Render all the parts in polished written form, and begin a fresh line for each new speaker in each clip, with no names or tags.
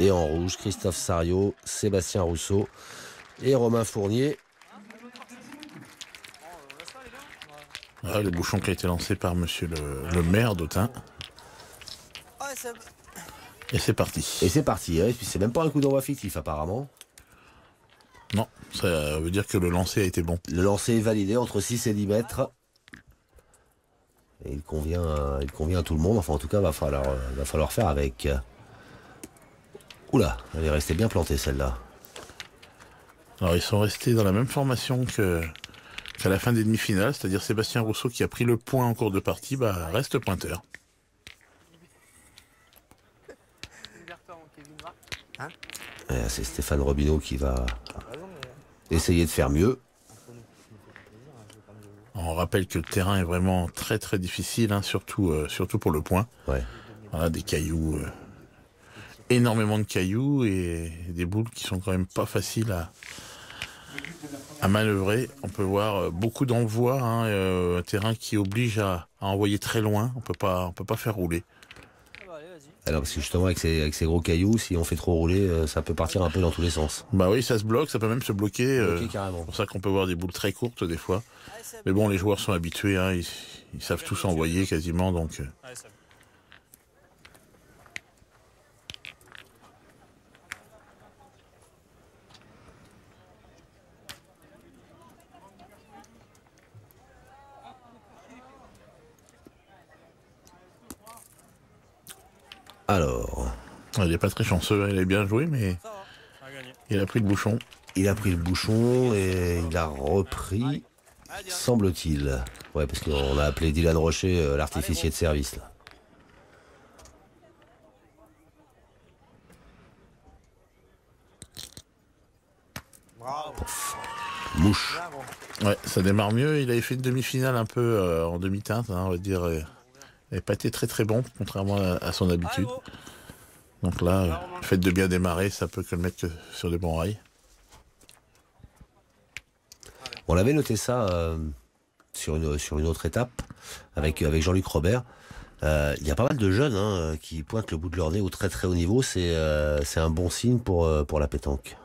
Et en rouge, Christophe Sariot, Sébastien Rousseau et Romain Fournier.
Voilà le bouchon qui a été lancé par monsieur le maire d'Autun. Et c'est parti.
Et c'est parti, et puis c'est même pas un coup d'envoi fictif apparemment.
Non, ça veut dire que le lancer a été bon.
Le lancer est validé entre 6 et 10 mètres. Et il convient à tout le monde, enfin en tout cas va falloir faire avec. Oula, elle est restée bien plantée celle-là.
Alors ils sont restés dans la même formation qu'à la fin des demi-finales, c'est-à-dire Sébastien Rousseau qui a pris le point en cours de partie, reste pointeur.
C'est Stéphane Robineau qui va essayer de faire mieux.
On rappelle que le terrain est vraiment très très difficile, hein, surtout pour le point.
Ouais.
Voilà, des cailloux, énormément de cailloux et des boules qui sont quand même pas faciles à manœuvrer. On peut voir beaucoup d'envois, hein, un terrain qui oblige à envoyer très loin. On peut pas faire rouler.
Alors parce que justement avec ces gros cailloux, si on fait trop rouler, ça peut partir un peu dans tous les sens.
Bah oui, ça se bloque, ça peut même se bloquer.
Carrément.
C'est pour ça qu'on peut voir des boules très courtes des fois. Mais bon, les joueurs sont habitués, hein, ils savent tous envoyer quasiment, donc.
Alors.
Il n'est pas très chanceux, il a bien joué, mais il a pris le bouchon.
Il a pris le bouchon et il a repris, semble-t-il. Ouais, parce qu'on a appelé Dylan Rocher l'artificier de service, là. Pouf. Mouche.
Ouais, ça démarre mieux. Il avait fait une demi-finale un peu en demi-teinte, hein, on va dire. Il n'avait pas été très très bon, contrairement à son habitude. Donc là, le fait de bien démarrer, ça peut que le mettre sur de bons rails.
On avait noté ça sur une autre étape avec Jean-Luc Robert. Il y a pas mal de jeunes qui pointent le bout de leur nez au très très haut niveau. C'est un bon signe pour la pétanque.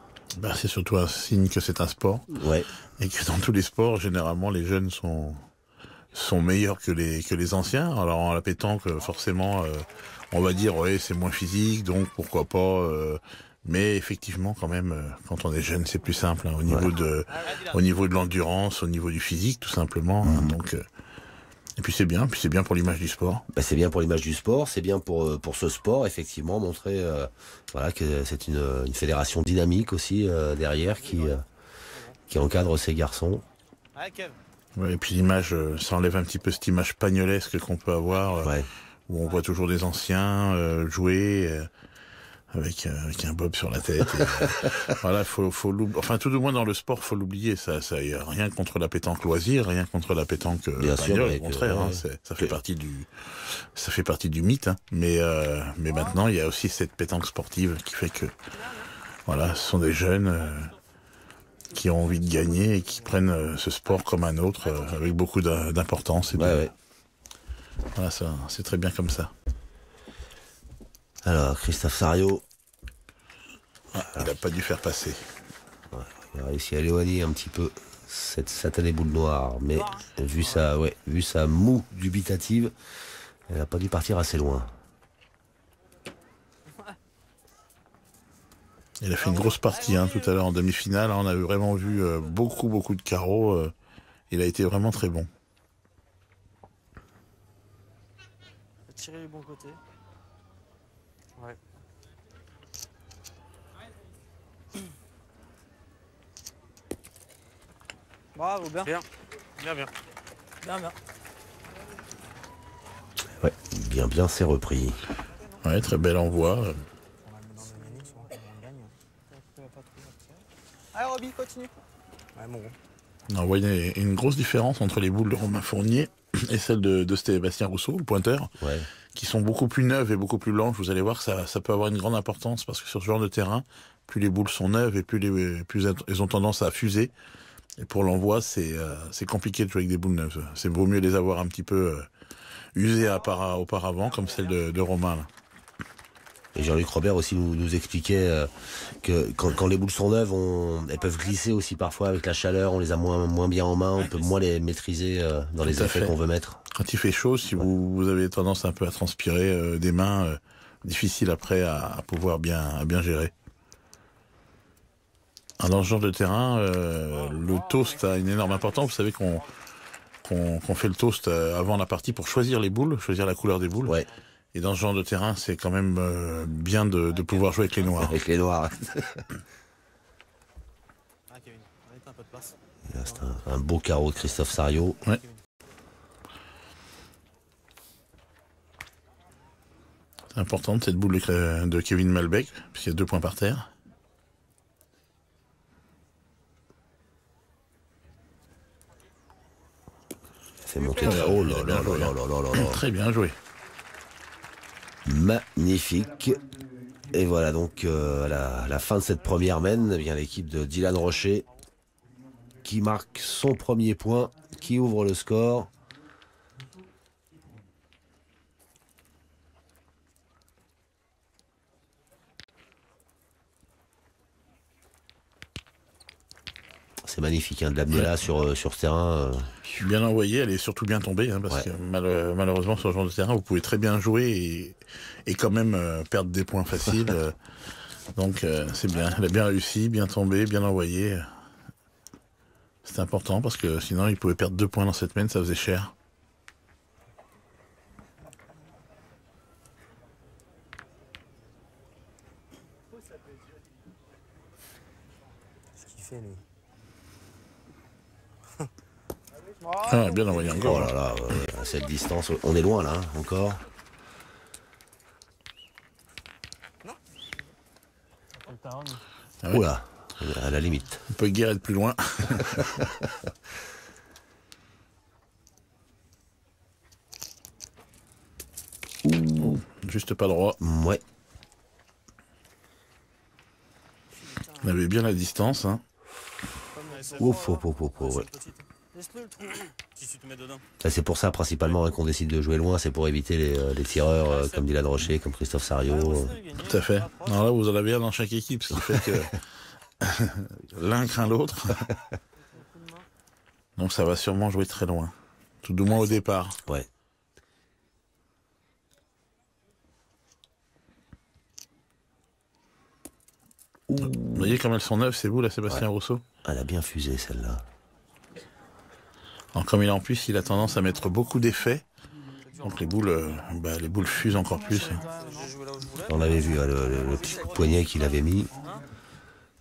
C'est surtout un signe que c'est un sport.
Ouais.
Et que dans tous les sports, généralement, les jeunes sont meilleurs que les anciens. Alors en la pétanque, forcément, on va dire ouais, c'est moins physique, donc pourquoi pas. Mais effectivement, quand même, quand on est jeune, c'est plus simple, hein, au niveau de l'endurance, au niveau du physique, tout simplement. Hein, donc, et puis c'est bien pour l'image du sport.
C'est bien pour l'image du sport, c'est bien pour ce sport, effectivement, montrer que c'est une fédération dynamique aussi derrière qui encadre ces garçons.
Ouais, et puis l'image, ça enlève un petit peu cette image pagnolesque qu'on peut avoir, où on voit toujours des anciens jouer avec un bob sur la tête. Et, voilà, enfin tout du moins dans le sport, faut l'oublier. Ça y a rien contre la pétanque loisir, rien contre la pétanque pagnole, au contraire. Ça fait partie du mythe. Hein, mais maintenant, il y a aussi cette pétanque sportive qui fait que, voilà, ce sont des jeunes. Qui ont envie de gagner et qui prennent ce sport comme un autre avec beaucoup d'importance. Voilà, c'est très bien comme ça.
Alors, Christophe Sariot.
Il n'a pas dû faire passer.
Ouais, il a réussi à éloigner un petit peu cette satanée boule noire, mais vu sa moue dubitative, elle n'a pas dû partir assez loin.
Il a fait une grosse partie tout à l'heure en demi-finale. On a vraiment vu beaucoup de carreaux. Il a été vraiment très bon.
Tirer les bons côtés. Ouais. Bravo, bien. Bien.
Ouais, bien, c'est repris.
Ouais, très bel envoi.
Allez, Roby, continue. Ouais, bon.
On voit une grosse différence entre les boules de Romain Fournier et celles de Sébastien Rousseau, le pointeur, qui sont beaucoup plus neuves et beaucoup plus blanches. Vous allez voir que ça peut avoir une grande importance parce que sur ce genre de terrain, plus les boules sont neuves et plus elles ont tendance à fuser. Et pour l'envoi, c'est compliqué de jouer avec des boules neuves. C'est vaut mieux les avoir un petit peu usées auparavant, comme celle de Romain. Là.
Et Jean-Luc Robert aussi nous expliquait que quand les boules sont neuves, elles peuvent glisser aussi parfois avec la chaleur, on les a moins bien en main, on peut moins les maîtriser dans les effets qu'on veut mettre.
Quand il fait chaud, si vous avez tendance un peu à transpirer des mains, difficile après à pouvoir bien gérer. Dans ce genre de terrain, le toast a une énorme importance. Vous savez qu'on fait le toast avant la partie pour choisir les boules, choisir la couleur des boules.
Ouais.
Et dans ce genre de terrain, c'est quand même bien de pouvoir jouer avec les noirs.
Avec les noirs.
Ah, Kevin, on est un peu de place.
C'est un beau carreau de Christophe Sariot.
Ouais. C'est important cette boule de Kevin Malbec, puisqu'il y a 2 points par terre.
Fait monter très haut. Oh là là là là là là là.
Très bien joué.
Magnifique. Et voilà donc à la fin de cette première main, eh bien l'équipe de Dylan Rocher qui marque son premier point, qui ouvre le score. C'est magnifique, hein, de l'amener là sur ce terrain.
Bien envoyé, elle est surtout bien tombée, hein, parce que malheureusement sur ce genre de terrain, vous pouvez très bien jouer et quand même perdre des points faciles. Donc c'est bien, elle a bien réussi, bien tombé, bien envoyé. C'est important parce que sinon il pouvait perdre 2 points dans cette main, ça faisait cher.
Ce qu'il fait, lui.
Ah, bien envoyé encore.
Oh là là, à cette distance, on est loin là, hein, encore.
Ah ouais.
Oula, à la limite.
On peut guère être plus loin. Ouh, juste pas droit.
Ouais.
On avait bien la distance. Hein.
Ouf, ouais.
Laisse-le le trou. Si tu te mets dedans.
Là, c'est pour ça principalement hein, qu'on décide de jouer loin, c'est pour éviter les tireurs comme Dylan Rocher, comme Christophe Sariot.
Tout à fait. Alors là, vous en avez un dans chaque équipe, ce qui fait que l'un craint l'autre. Donc ça va sûrement jouer très loin. Tout du moins au départ.
Ouais.
Vous voyez comme elles sont neuves, c'est vous là, Sébastien Rousseau?
Elle a bien fusé celle-là.
Alors, comme il est en plus, il a tendance à mettre beaucoup d'effets. Donc les boules fusent encore plus.
J'ai joué là où je voulais.
On avait vu le petit coup de poignet qu'il avait mis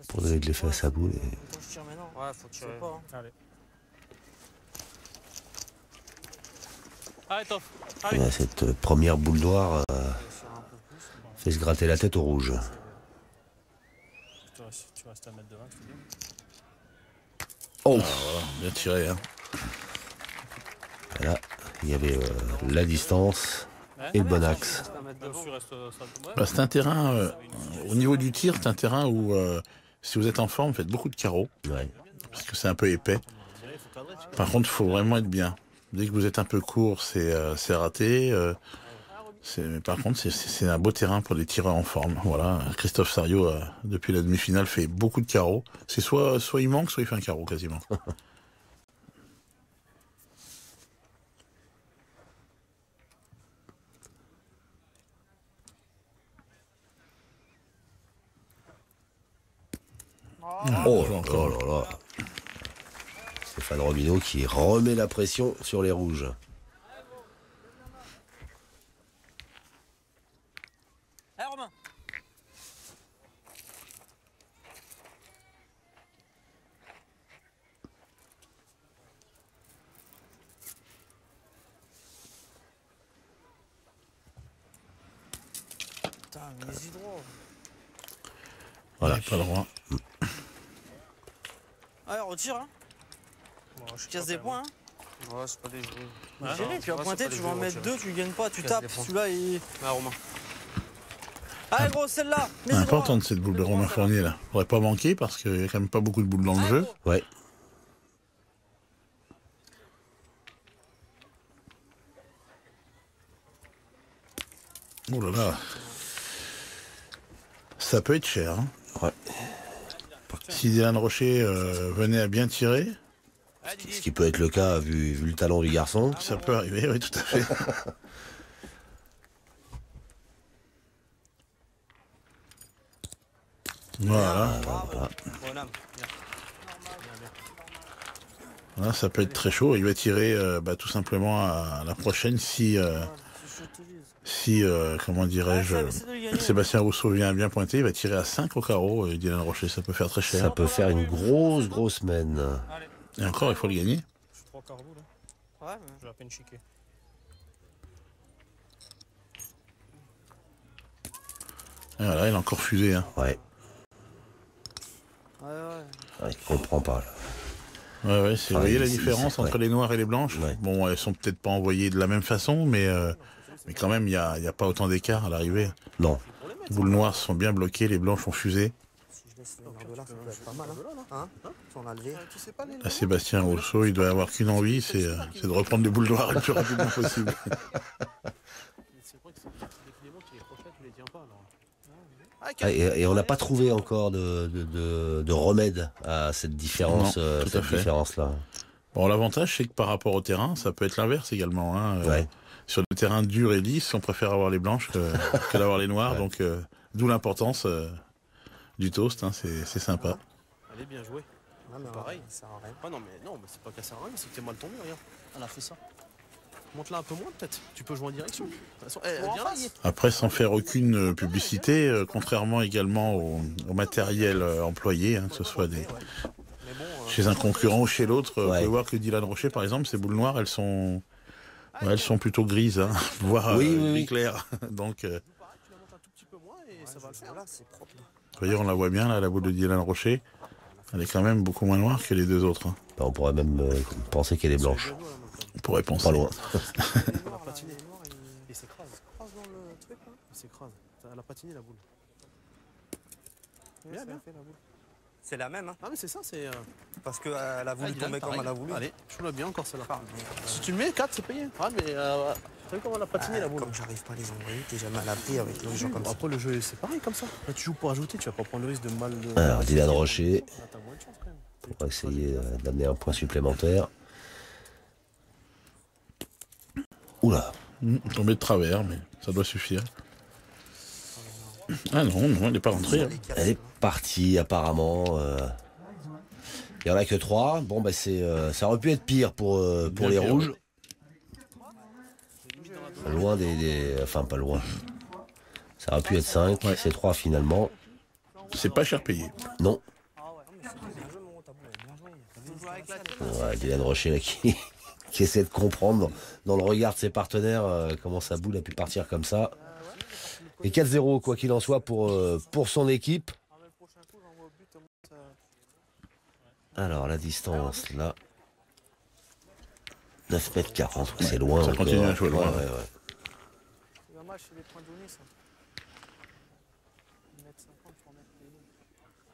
pour donner de l'effet à sa boule.
Faut que je tire maintenant. Ouais, faut tirer. Pas, hein. Allez. Allez, Toff. Allez.
Et cette première boule noire fait se gratter la tête au rouge.
Tu restes à mettre devant, c'est bien.
Oh,
Ah, voilà, bien tiré. Hein.
là, il y avait la distance et le bon axe.
Bah, c'est un terrain, au niveau du tir, c'est un terrain où, si vous êtes en forme, faites beaucoup de carreaux,
Ouais.
parce que c'est un peu épais. Par contre, il faut vraiment être bien. Dès que vous êtes un peu court, c'est raté. Par contre, c'est un beau terrain pour des tireurs en forme. Voilà, Christophe Sariot, depuis la demi-finale, fait beaucoup de carreaux. C'est soit il manque, soit il fait un carreau quasiment.
Oh là là. Stéphane Robineau qui remet la pression sur les rouges.
Allez, Romain. Putain, mais les hydros.
Voilà.
Pas droit.
Allez, retire, hein. Bon, je casse des points, hein.
Ouais, c'est pas des jeux.
Gêné, tu vas pointer, tu vas en mettre 2, tu gagnes pas, tu tapes. Celui-là, il.
Ah, Romain.
Allez, gros, celle-là.
C'est important de cette boule de Romain Fournier là. Faudrait pas manquer parce qu'il y a quand même pas beaucoup de boules dans le jeu.
Ouais.
Oh là là. Ça peut être cher. Hein.
Ouais.
Si Dylan Rocher venait à bien tirer,
ce qui peut être le cas vu le talent du garçon.
ça peut arriver, oui, tout à fait. Voilà. Voilà, ça peut être très chaud. Il va tirer tout simplement à la prochaine si comment dirais-je, Sébastien Rousseau vient bien pointer, il va tirer à 5 au carreau. Dylan Rocher, ça peut faire très cher.
Ça peut faire une grosse semaine.
Et encore, il faut le gagner.
Je suis 3 carreaux là. Ouais, mais je vais à peine chiquer.
Et voilà, il a encore fusé. Hein.
Ouais.
Ouais.
Il comprend pas. Là.
Ouais, vous voyez la différence entre les noires et les blanches.
Ouais.
Bon, elles sont peut-être pas envoyées de la même façon, mais quand même, il y a pas autant d'écart à l'arrivée.
Non.
Les boules noires sont bien bloquées, les blanches ont fusé.
Si je laisse les noirs de là, ça peut être pas mal. Hein, si on a levé.
À Sébastien Rousseau, il doit avoir qu'une envie, c'est de reprendre les boules noires le plus rapidement possible.
Et on n'a pas trouvé encore de remède à cette différence, différence-là.
Bon, l'avantage, c'est que par rapport au terrain, ça peut être l'inverse également. Hein.
Ouais.
Sur le terrain dur et lisse, on préfère avoir les blanches que d'avoir les noires. Ouais. Donc, d'où l'importance du toast. Hein, c'est sympa.
Elle est bien jouée. Ah, mais pareil, ça sert à rien. Ah non, mais c'est pas qu'à ça sert à rien, c'est que t'es mal tombé, regarde. Elle a fait ça. Monte-la un peu moins, peut-être. Tu peux jouer en direction. De toute façon,
après, sans faire aucune publicité, contrairement également au matériel employé, hein, que ce soit chez un concurrent ou chez l'autre, vous pouvez voir que Dylan Rocher, par exemple, ces boules noires, elles sont plutôt grises, hein, voire gris clair. Donc, vous voyez, on la voit bien, là, la boule de Dylan Rocher. Elle est quand même beaucoup moins noire que les deux autres. Hein.
On pourrait même penser qu'elle est blanche.
On pourrait penser.
Pas loin.
Elle a patiné les noirs et il s'écrase. Il s'écrase dans le truc là. Il s'écrase. Elle a patiné la boule. Bien, bien.
C'est la même, hein.
Ah mais c'est ça, c'est...
Parce qu'elle a voulu tomber comme elle a voulu.
Allez, je la bien encore celle-là. Si tu le mets, 4 c'est payé. Ah mais... T'as vu comment elle a patiné la boule?
Comme j'arrive pas à les envoyer, t'es jamais à l'abri avec les gens comme ça.
Après le jeu c'est pareil comme ça. Là tu joues pour ajouter, tu vas pas prendre le risque de mal...
Alors Dylan Rocher,
t'as moins de chance quand même.
pour essayer d'amener un point supplémentaire. Oula.
Tombé de travers, mais ça doit suffire. Ah non, elle n'est pas rentrée. Hein.
Elle est partie apparemment. Il n'y en a que 3. Bon, bah ça aurait pu être pire pour les rouges. Loin enfin, pas loin. Ça aurait pu être 5. Ouais. C'est 3 finalement.
C'est pas cher payé.
Non. Ouais, Dylan Rocher là, qui essaie de comprendre dans le regard de ses partenaires comment sa boule a pu partir comme ça. Et 4-0 quoi qu'il en soit pour son équipe. Alors la distance là 9,40 m, c'est loin.
Ça continue à jouer loin.
Ouais.
C'est dommage, c'est des points donnés ça.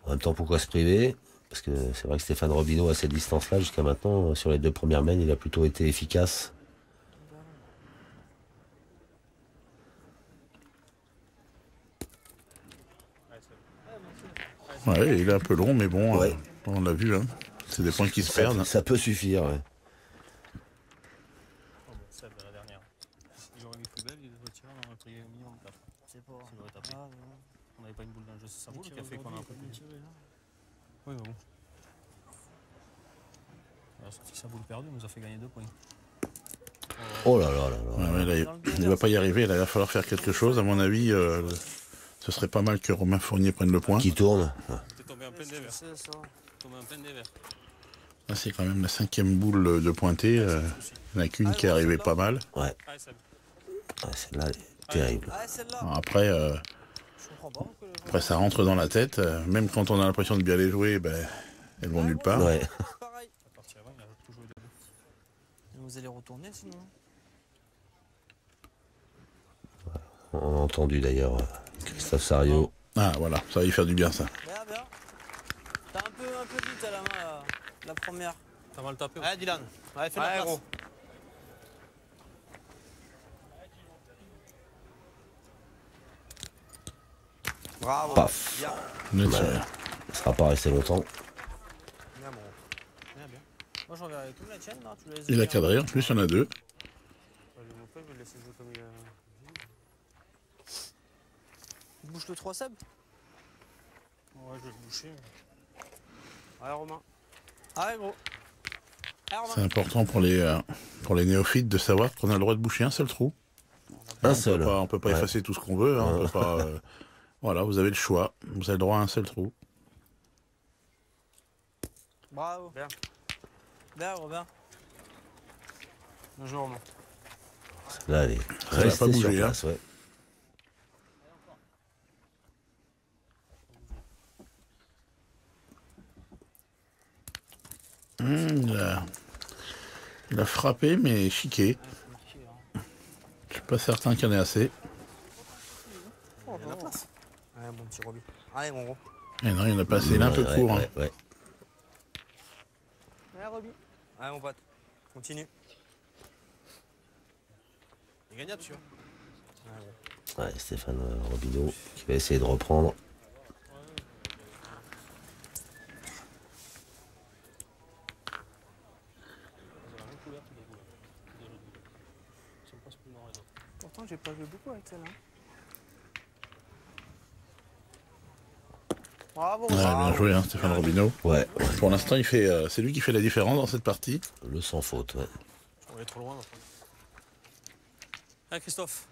En même temps, pourquoi se priver? Parce que c'est vrai que Stéphane Robineau à cette distance-là, jusqu'à maintenant, sur les 2 premières mains, il a plutôt été efficace.
Ouais, il est un peu long, mais bon, on l'a vu, hein. C'est des points qui se perdent.
Ça peut suffire, ouais.
On n'avait pas une boule d'un jeu, c'est sa boule qui a fait qu'on a un peu plus. Oui, mais bon. Sa boule perdue nous a fait gagner 2 points.
Oh là là là là.
Ouais, là, il ne va pas y arriver, là, il va falloir faire quelque chose. À mon avis, ce serait pas mal que Romain Fournier prenne le point.
Qui tourne.
T'es tombé en plein des verres.
Là, c'est quand même la 5e boule de pointée. Il n'y en a qu'une qui est arrivée pas mal.
Ouais. Celle-là est terrible.
Après, ça rentre dans la tête. Même quand on a l'impression de bien les jouer, elles vont nulle part.
Ouais.
Vous allez retourner sinon.
On a entendu d'ailleurs Christophe Sario.
Ah voilà, ça va y faire du bien ça.
Bien. T'as un peu vite à la main la première.
T'as mal tapé. Allez Dylan, allez fais la place. Gros.
Bravo.
Paf.
Bien.
Net,
Ça sera pas resté longtemps.
Bien, bon. Bien, bien. Moi, j'enverrai tout la tienne, là. Tu laisses
Il a
jouer,
cadré, en plus il y en a deux.
Je vais le laisser jouer comme il a. Tu bouges le 3 Seb?
Ouais, je vais le boucher.
Allez, Romain. Allez, gros. Allez, Romain.
C'est important pour les néophytes de savoir qu'on a le droit de boucher un seul trou.
Un seul.
On peut pas
Ouais.
effacer tout ce qu'on veut. Hein, on peut pas, voilà, vous avez le choix. Vous avez le droit à un seul trou.
Bravo. Bien. Bien, Robin.
Bien joué, Romain.
Là, elle est
va
restée
pas
sur
bouger,
place, ouais.
Il a frappé, mais chiqué. Je suis pas certain qu'il y en ait assez.
Il y a de la place. Allez, mon petit Roby. Allez, mon gros.
Et non, il y en a pas assez. Il est un peu
Ouais,
court.
ouais,
Hein.
ouais.
Allez, Roby. Allez, mon pote. Continue.
Il est gagnable, tu vois.
Ouais, Stéphane Robineau qui va essayer de reprendre.
Pourtant, j'ai pas joué beaucoup avec celle-là. Bravo,
Ouais, bien joué, hein, Stéphane Robineau.
Ouais,
Pour l'instant, c'est lui qui fait la différence dans cette partie.
le sans faute, ouais.
On va être trop loin. Là.
Allez, Christophe.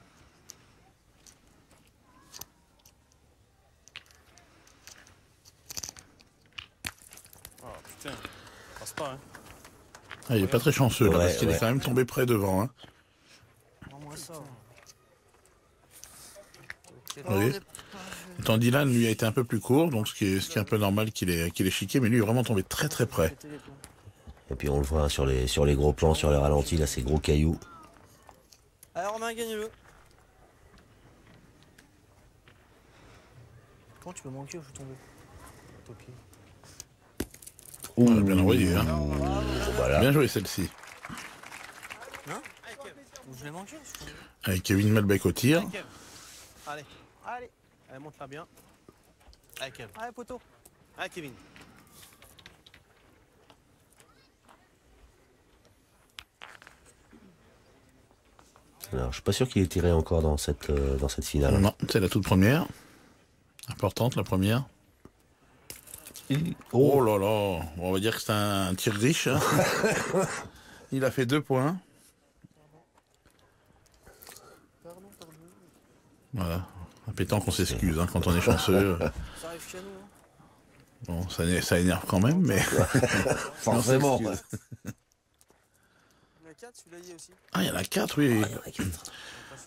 Oh putain, passe pas, hein.
Ah, il est pas très chanceux là,
Ouais,
parce qu'il est
ouais.
quand même tombé près devant. Hein.
Rends-moi ça.
Oui. Tant Dylan, lui, a été un peu plus court, donc ce qui est un peu normal qu'il ait chiqué, mais lui, il est vraiment tombé très très près.
Et puis on le voit hein, sur les gros plans, sur les ralentis, là, ces gros cailloux.
Allez, Romain, gagne-le. Comment tu peux manquer ou je suis tombé? Topi.
On a bien envoyé. Hein.
Voilà.
Bien joué celle-ci.
Hein? Je l'ai manqué, je suis tombé.
Avec Kevin Malbec au tir.
Allez, Kev. Allez,
Allez,
allez, monte-la bien. Allez, Kev.
allez, poteau.
Allez, Kevin.
Alors, je suis pas sûr qu'il ait tiré encore dans cette finale.
Non, c'est la toute première. Importante, la première. Oh là là, on va dire que c'est un tir riche. Hein. Il a fait 2 points. Voilà. Un pétant qu'on s'excuse hein, quand on est chanceux.
Ça arrive chez nous. Hein.
Bon, ça énerve quand même, mais.
Forcément.
On s'excuse.
Il y en a 4, celui-là y est aussi.
Ah, il y en a 4, oui.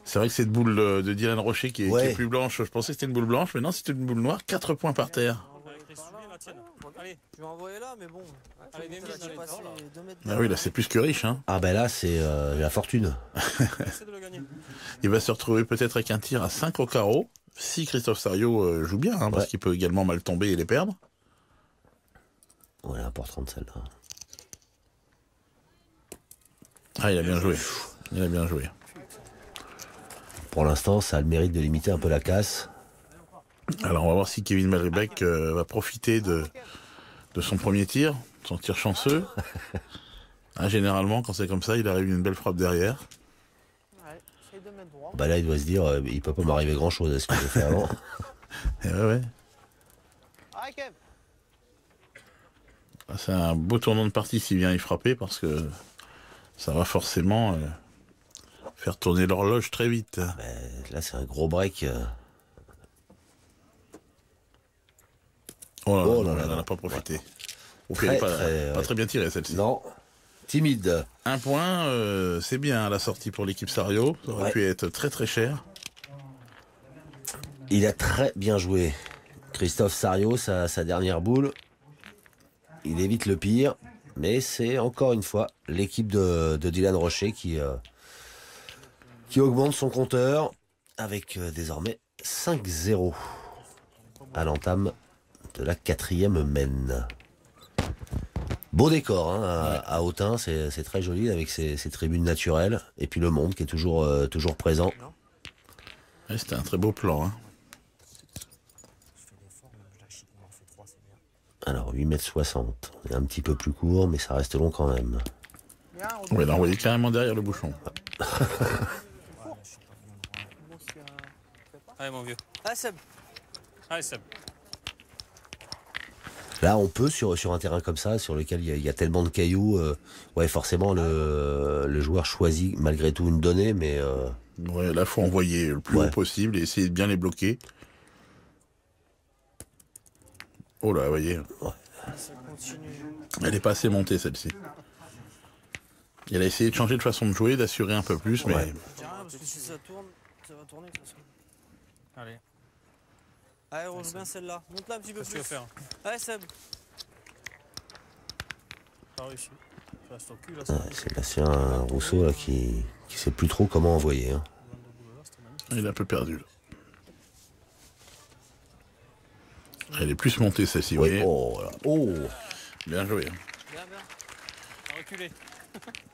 C'est vrai que cette boule de Dylan Rocher qui est plus blanche, je pensais que c'était une boule blanche, mais non, c'était une boule noire. 4 points par terre.
Allez, je vais envoyer là, mais bon.
Allez,
J'ai passé 2 mètres.
Ah oui, là, c'est plus que riche. Hein.
Ah ben là, c'est la fortune.
Essaie de le gagner.
Il va se retrouver peut-être avec un tir à 5 au carreau, si Christophe Sario joue bien, hein, parce qu'il peut également mal tomber et les perdre.
Ouais, elle est importante celle-là.
Ah, il a bien joué. Il a bien joué.
Pour l'instant, ça a le mérite de limiter un peu la casse.
Alors, on va voir si Kevin Malbec va profiter de son premier tir, son tir chanceux. Ah, généralement, quand c'est comme ça, il arrive une belle frappe derrière.
Ouais, essaye de mettre droit.
Bah là, il doit se dire, il peut pas m'arriver grand-chose à ce que j'ai fait avant.
Et ouais.
Allez, Kev.
Ah, c'est un beau tournant de partie s'il vient y frapper, parce que ça va forcément faire tourner l'horloge très vite.
Là, c'est un gros break.
Oh là là, on n'en a pas profité.
Ouais.
Au fait, elle n'est pas très bien tirée celle-ci.
Non, timide.
1 point, c'est bien à la sortie pour l'équipe Sario. Ça aurait pu être très très cher.
Il a très bien joué. Christophe Sario, sa dernière boule. Il évite le pire. Mais c'est encore une fois l'équipe de Dylan Rocher qui augmente son compteur avec désormais 5-0 à l'entame de la 4e main. Beau décor hein, à Autun, c'est très joli avec ses tribunes naturelles et puis le monde qui est toujours présent.
Ouais, c'était un très beau plan. Hein.
Alors 8,60 m. On est un petit peu plus court, mais ça reste long quand même.
Ouais, là, on voyait carrément derrière le bouchon.
Allez mon vieux. Allez Seb. Allez Seb.
Là, on peut, sur un terrain comme ça, sur lequel il y a tellement de cailloux, ouais, forcément, le joueur choisit malgré tout une donnée, mais...
Ouais, là, faut envoyer le plus haut possible et essayer de bien les bloquer. Oh là, vous voyez.
Ouais.
Ça continue.
Elle est pas assez montée, celle-ci. Elle a essayé de changer de façon de jouer, d'assurer un peu plus, mais...
Je dis rien parce que si ça tourne, ça va tourner de toute façon. Allez. Allez, on joue bien celle-là. Monte-la un petit peu plus. Qu'est-ce que tu vas faire? Allez Seb. Pas réussi. Ça reste au cul là.
Ouais, Sébastien Rousseau là, qui sait plus trop comment envoyer. Hein.
Il est un peu perdu. Là. Elle est plus montée celle-ci, vous voyez.
Oh, là. Oh.
Bien joué.
Bien, bien. T'as reculé.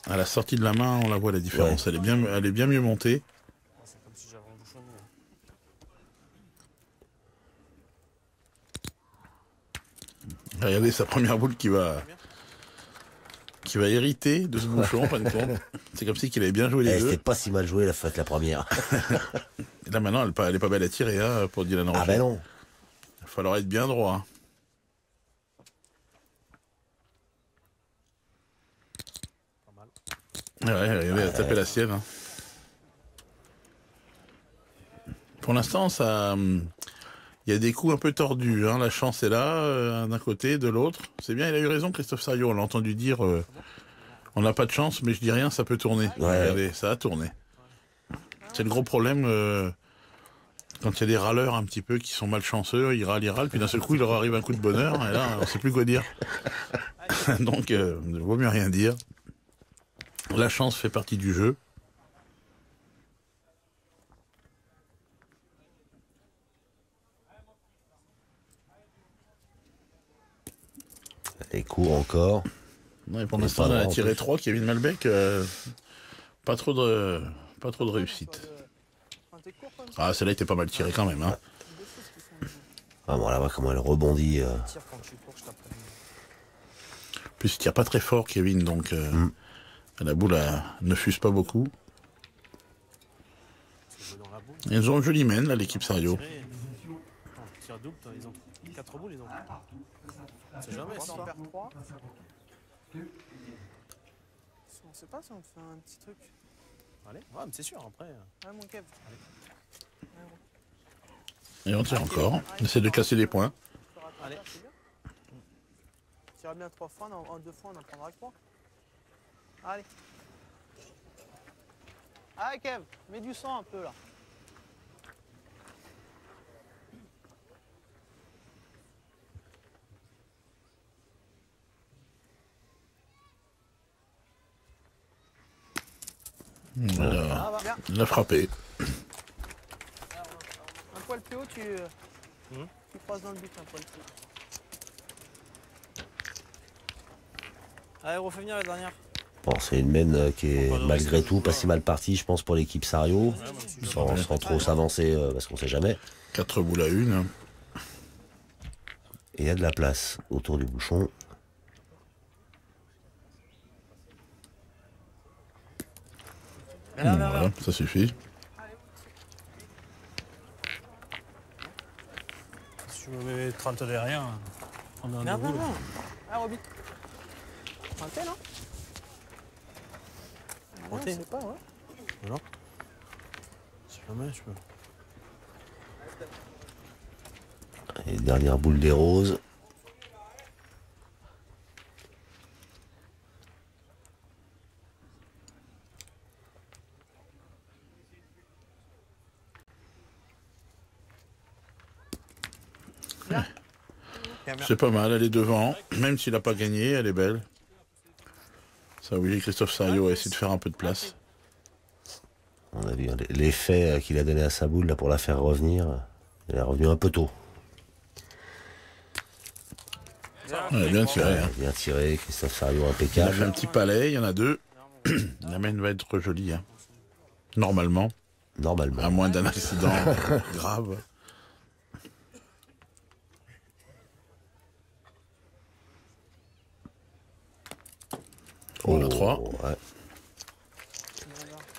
À la sortie de la main, on la voit la différence. Ouais. Elle est bien mieux montée.
C'est comme si j'avais un bouchon.
Regardez sa première boule qui va hériter de ce bouchon, en fin de compte. C'est comme si qu'il avait bien joué les deux.
C'était pas si mal joué la première.
Et là maintenant, elle est pas belle à tirer hein, pour Dylan Rocher.
Ah ben non.
Il va falloir être bien droit. Ouais, regardez, elle a tapé la sienne. Hein. Pour l'instant, ça... Il y a des coups un peu tordus, hein. La chance est là, d'un côté, de l'autre. C'est bien, il a eu raison, Christophe Sarriot. On l'a entendu dire, on n'a pas de chance, mais je dis rien, ça peut tourner.
Ouais.
Regardez, ça a tourné. C'est le gros problème, quand il y a des râleurs un petit peu qui sont malchanceux, ils râlent, puis d'un seul coup, il leur arrive un coup de bonheur, et là, on ne sait plus quoi dire. Donc, il vaut mieux rien dire. La chance fait partie du jeu.
Et court encore.
Ouais, pour l'instant, elle a tiré 3, Kevin Malbec. Pas trop de réussite. Ah, celle-là était pas mal tirée quand même. Hein.
Ah bon, là, voilà comment elle rebondit.
En plus, il tire pas très fort, Kevin, donc la boule ne fuse pas beaucoup. Ils ont une jolie main, là, l'équipe Sarriot.
Tire double, ils ont 4 boules, ils ont. C'est jamais ça.
On sait pas si on fait un petit truc.
Allez, ouais, mais c'est sûr, après.
Ouais, mon Kev.
Et on tire encore. On essaie de casser les points.
Allez. Tire bien 3 fois, en 2 fois, on en prendra 3. Allez. Allez, Kev, mets du sang un peu là.
Il a frappé.
Un poil plus haut, tu croises dans le but un poil plus haut. Allez, refais venir la dernière.
Bon, c'est une mène qui est malgré tout pas si mal partie, je pense, pour l'équipe Sarriot. Sans trop s'avancer, parce qu'on sait jamais.
4 boules à 1.
Et il y a de la place autour du bouchon.
Voilà, ça suffit.
Si tu me mets 30 derrière, on a un
Non,
boule.
non. Ah, Roby. Un tel, hein?
Un tel.
Je sais pas, ouais.
Non. C'est jamais, je peux.
Et dernière boule des roses.
C'est pas mal, elle est devant. Même s'il n'a pas gagné, elle est belle. Ça a obligé Christophe Sarriot à essayer de faire un peu de place.
On a vu l'effet qu'il a donné à sa boule là, pour la faire revenir. Elle est revenue un peu tôt.
Ouais, bien tiré. Hein.
Bien tiré, Christophe Sarriot
Il a
impeccable.
fait un petit palais, il y en a 2. La main va être jolie. Hein. Normalement. À moins d'un accident grave. Oh, la 3.
Ouais.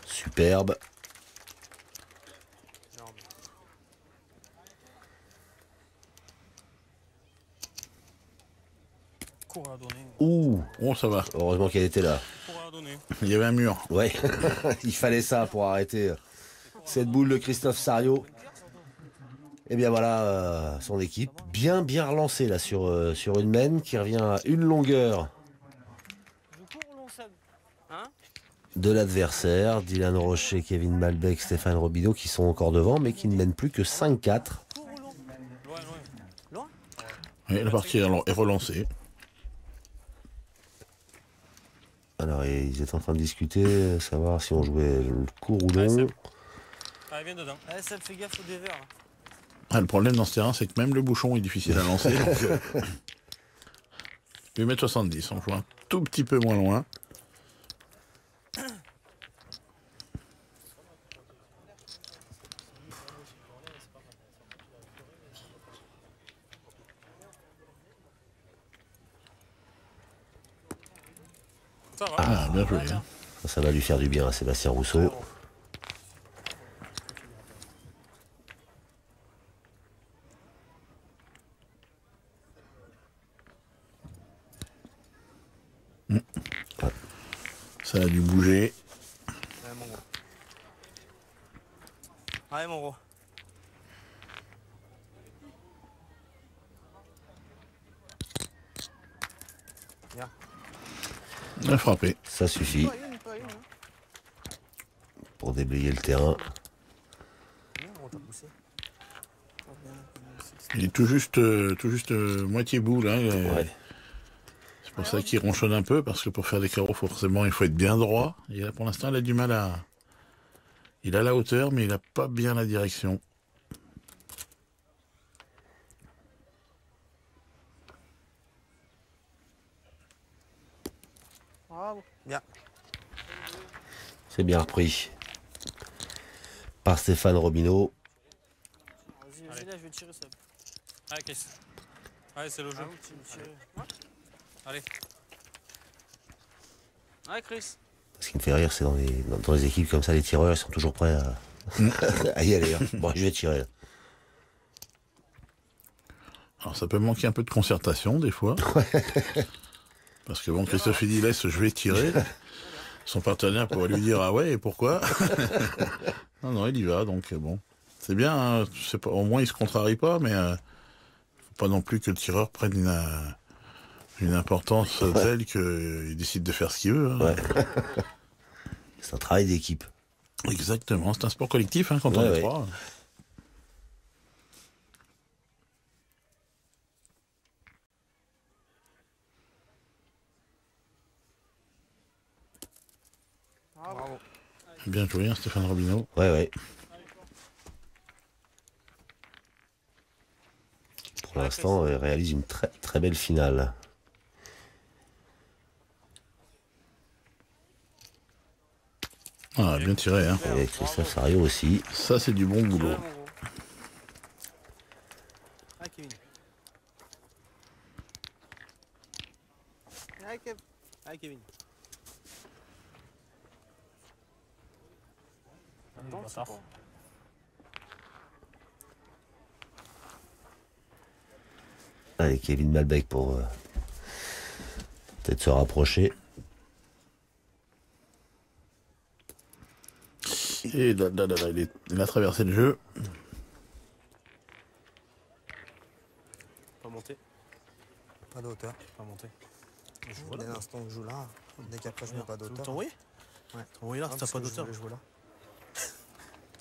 Superbe.
Cours à donner.
Ouh,
Oh, ça va.
heureusement qu'elle était là.
Cours à donner.
Il y avait un mur.
Ouais, il fallait ça pour arrêter cette boule de Christophe Sario. Et bien voilà, son équipe bien relancée là sur une mène qui revient à une longueur de l'adversaire. Dylan Rocher, Kevin Malbec, Stéphane Robineau qui sont encore devant mais qui ne mènent plus que 5-4.
Oui, la partie est relancée.
Alors ils étaient en train de discuter, savoir si on jouait le court ou long.
Allez, viens dedans. Allez, ça fait gaffe au dévers.
Ah, le problème dans ce terrain, c'est que même le bouchon est difficile à lancer. Donc, 8,70 m, on joue un tout petit peu moins loin.
Ça va.
Ah, bien joué. Hein.
Ça va lui faire du bien à Sébastien Rousseau.
Ça a dû bouger.
Allez, mon gros. Allez, mon gros.
Il a frappé.
Ça suffit pour déblayer le terrain.
Il est tout juste moitié boule. Hein,
Ouais.
C'est pour ça qu'il ronchonne un peu, parce que pour faire des carreaux, forcément, il faut être bien droit. Et là, pour l'instant, il a du mal à... Il a la hauteur, mais il n'a pas bien la direction.
Bravo. Bien.
C'est bien repris par Stéphane Robineau.
Vas-y, là, je vais tirer ça.
Allez, Chris. Allez, c'est le jeu. Allez.
Allez, Chris.
Ce qui me fait rire, c'est dans les équipes comme ça, les tireurs, ils sont toujours prêts à y aller. Hein. Bon, je vais tirer. Là.
Alors, ça peut manquer un peu de concertation, des fois. Parce que bon, Christophe, il dit, laisse, je vais tirer. Son partenaire pourrait lui dire, ah ouais, et pourquoi? Non, il y va, donc bon. C'est bien, hein, pas, au moins il se contrarie pas, mais faut pas non plus que le tireur prenne une importance telle qu'il décide de faire ce qu'il veut. Hein.
Ouais. C'est un travail d'équipe.
Exactement, c'est un sport collectif hein, quand on est trois.
Bravo.
Bien joué, hein, Stéphane Robineau.
Ouais. Pour l'instant, il réalise une très belle finale.
Ah, bien tiré. Hein.
Et Christophe Sario aussi.
Ça, c'est du bon boulot.
Allez, Kevin. Allez, Kev. Allez, Kevin.
Allez, Kevin Malbec pour peut-être se rapprocher.
Et là, il a traversé le jeu.
Pas monter.
Pas de hauteur.
Pas monter.
Dès l'instant que je joue là, dès qu'après je mets pas d'auteur.
T'envoyer?
Ouais.
T'envoyer là, t'as pas d'auteur.
Je joue là.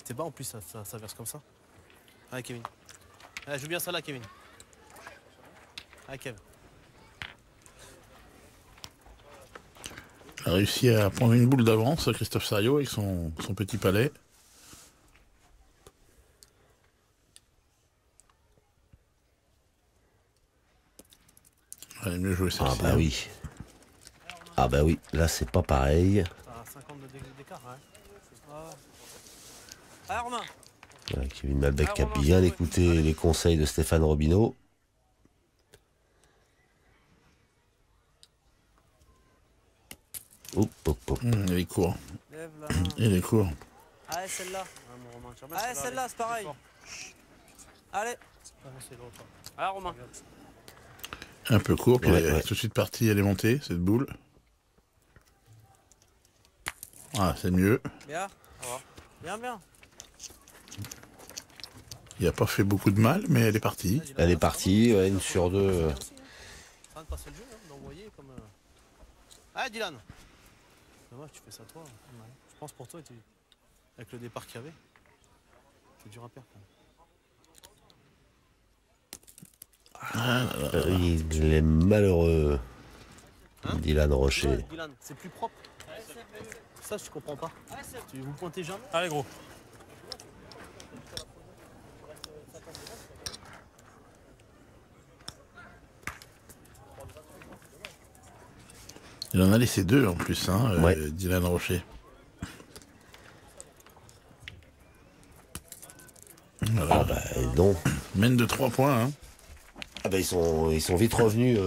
T'es bas en plus, ça verse comme ça. Allez, Kevin. Allez, joue bien ça là, Kevin. Allez, Kev.
Il a réussi à prendre une boule d'avance, Christophe Sario, avec son petit palais. Allez, mieux jouer celle-ci.
Ah bah oui. Ah bah oui, là c'est pas pareil.
T'as 50 d'écart, ouais.
Allez, Romain.
Ouais, Kevin Malbec qui a bien écouté les conseils de Stéphane Robineau.
Il est court.
Lève la main.
Il est court.
Allez, celle-là.
Ouais, mon Romain, tiens bien
Allez, celle-là, c'est pareil. Allez.
C'est l'autre. Ah, Romain.
Un peu court, puis
Ouais,
elle est
ouais.
tout de suite partie, elle est montée, cette boule. Ah, c'est mieux.
Bien. Bien, bien.
Il n'a pas fait beaucoup de mal, mais elle est partie.
Elle est partie, ouais, une sur deux.
En train de passer le jeu, hein, d'envoyer comme. Ah, Dylan. Dommage, tu fais ça toi. Je pense pour toi, avec le départ qu'il y avait, c'est dur à perdre.
Il est malheureux, Dylan Rocher.
Ouais, Dylan, c'est plus propre. Ça, je comprends pas. Vous pointez jamais.
Allez, gros.
Il en a laissé deux en plus, hein,
Ouais.
Dylan Rocher. Voilà.
Ah bah non.
Mène de 3 points. Hein.
Ah bah, ils sont vite revenus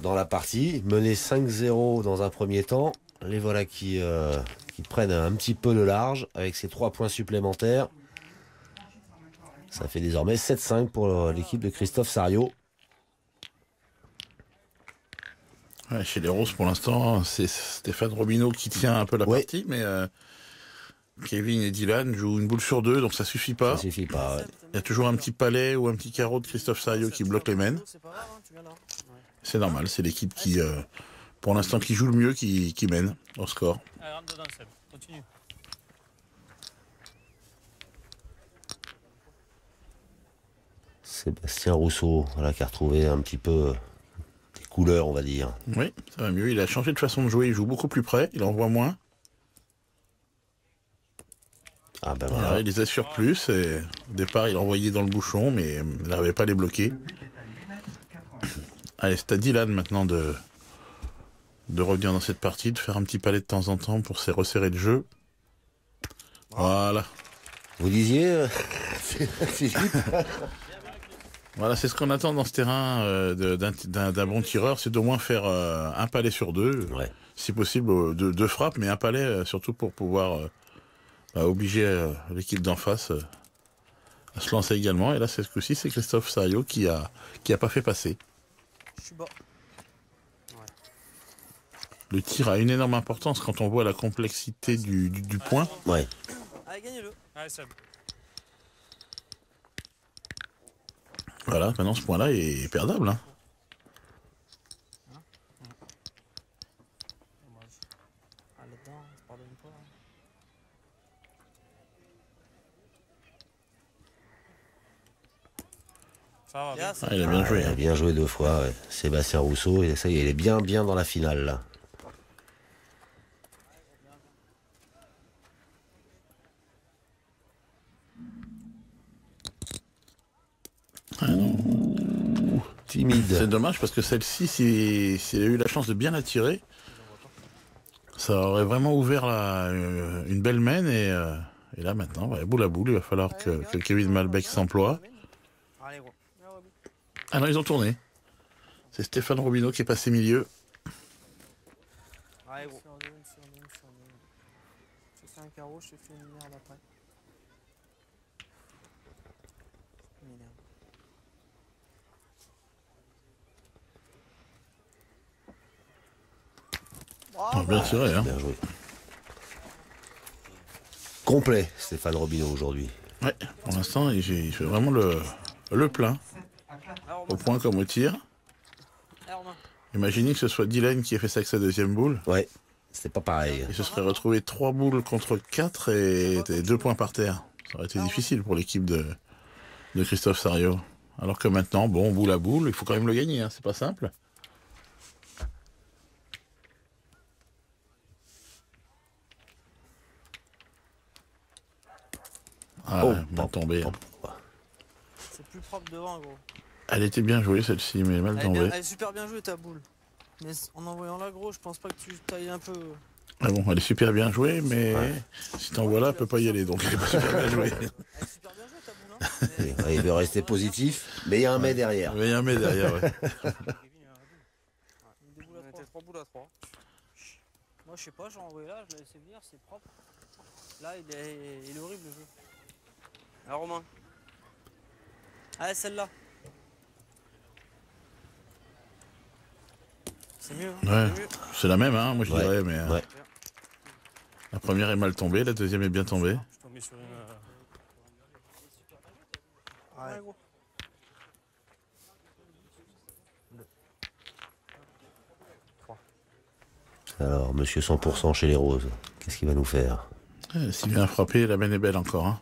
dans la partie. Menés 5-0 dans un premier temps. Les voilà qui prennent un petit peu le large avec ces 3 points supplémentaires. Ça fait désormais 7-5 pour l'équipe de Christophe Sario.
Ouais, chez les Roses, pour l'instant, c'est Stéphane Robineau qui tient un peu la
Ouais.
partie, mais Kevin et Dylan jouent une boule sur deux, donc ça suffit pas.
Ça suffit pas. Ouais.
Il y a toujours un petit palais ou un petit carreau de Christophe Sario qui bloque les mènes.
C'est pas grave, hein, tu viens là.
C'est normal, c'est l'équipe qui, pour l'instant, qui joue le mieux, qui mène au score.
Allez, rentre dedans, Seb. Continue.
Sébastien Rousseau, voilà, qui a retrouvé un petit peu des couleurs, on va dire.
Oui, ça va mieux. Il a changé de façon de jouer, il joue beaucoup plus près, il envoie moins.
Ah ben
Voilà,
voilà.
il les assure plus. Et au départ, il envoyait dans le bouchon, mais il n'arrivait pas à les bloquer. Allez, c'est à Dylan maintenant de revenir dans cette partie, de faire un petit palais de temps en temps pour se resserrer le jeu. Voilà.
Vous disiez, Philippe?
Voilà, c'est ce qu'on attend dans ce terrain d'un bon tireur, c'est d'au moins faire un palais sur deux,
Ouais.
si possible deux frappes, mais un palais surtout pour pouvoir obliger l'équipe d'en face à se lancer également. Et là, ce coup-ci, c'est Christophe Sario qui a pas fait passer.
Je suis bas.
Le tir a une énorme importance quand on voit la complexité du point.
Ouais.
Allez, gagnez-le.
Allez, Seb.
Voilà, maintenant ce point-là est perdable. Hein.
Allez, dedans, on se pardonne pas.
Ça va, bien.
Bien, ça
Ah, il a bien joué.
Il a
Hein.
bien joué 2 fois, ouais. Sébastien Rousseau, et ça y est, il est bien dans la finale là. Timide.
C'est dommage parce que celle-ci, s'il a eu la chance de bien la tirer, ça aurait vraiment ouvert une belle main. Et là maintenant, boule à boule, il va falloir que Kevin Malbec s'emploie.
Allez, gros.
Ah non, ils ont tourné. C'est Stéphane Robineau qui est passé milieu.
Allez, gros. Je fais un carreau, je te fais une merde après. Il m'énerve.
Ah, bien tiré, hein.
Bien joué. Complet, Stéphane Robineau aujourd'hui.
Ouais, pour l'instant, il fait vraiment le plein, au point comme au tir.
Allez, Romain.
Imaginez que ce soit Dylan qui ait fait ça avec sa deuxième boule.
Ouais, c'était pas pareil.
Il se serait retrouvé 3 boules contre 4 et 2 points par terre. Ça aurait été difficile pour l'équipe de Christophe Sario. Alors que maintenant, bon, boule à boule, il faut quand même le gagner, hein, c'est pas simple. Ah,
Oh,
mal tombé. Hein.
C'est plus propre devant, gros.
Elle était bien jouée celle-ci, mais mal tombée.
Elle est super bien jouée, ta boule. Mais en envoyant là, gros, je pense pas que tu tailles un peu.
Ah bon, elle est super bien jouée, mais si t'envoies là, elle peut pas y aller, donc elle est pas super bien jouée.
Elle est super bien jouée, ta boule, hein. Mais-
Ouais, il veut rester positif, mais il y a un mais derrière.
Il y a un mais derrière, ouais.
Une des boules à trois.
3 boules à 3.
Moi, Moi, je sais pas, j'ai envoyé là, je l'ai laissé venir, c'est propre. Là, il est horrible le jeu. Alors, Romain. Allez, celle-là. C'est mieux, hein.
Ouais,
C'est mieux.
c'est la même, hein, moi je dirais, mais
Ouais.
la première est mal tombée, la deuxième est bien tombée.
Je t'en mets sur une.
Ouais, gros.
Alors, monsieur 100% chez les roses, qu'est-ce qu'il va nous faire?
S'il vient frapper, la main est belle encore. Hein.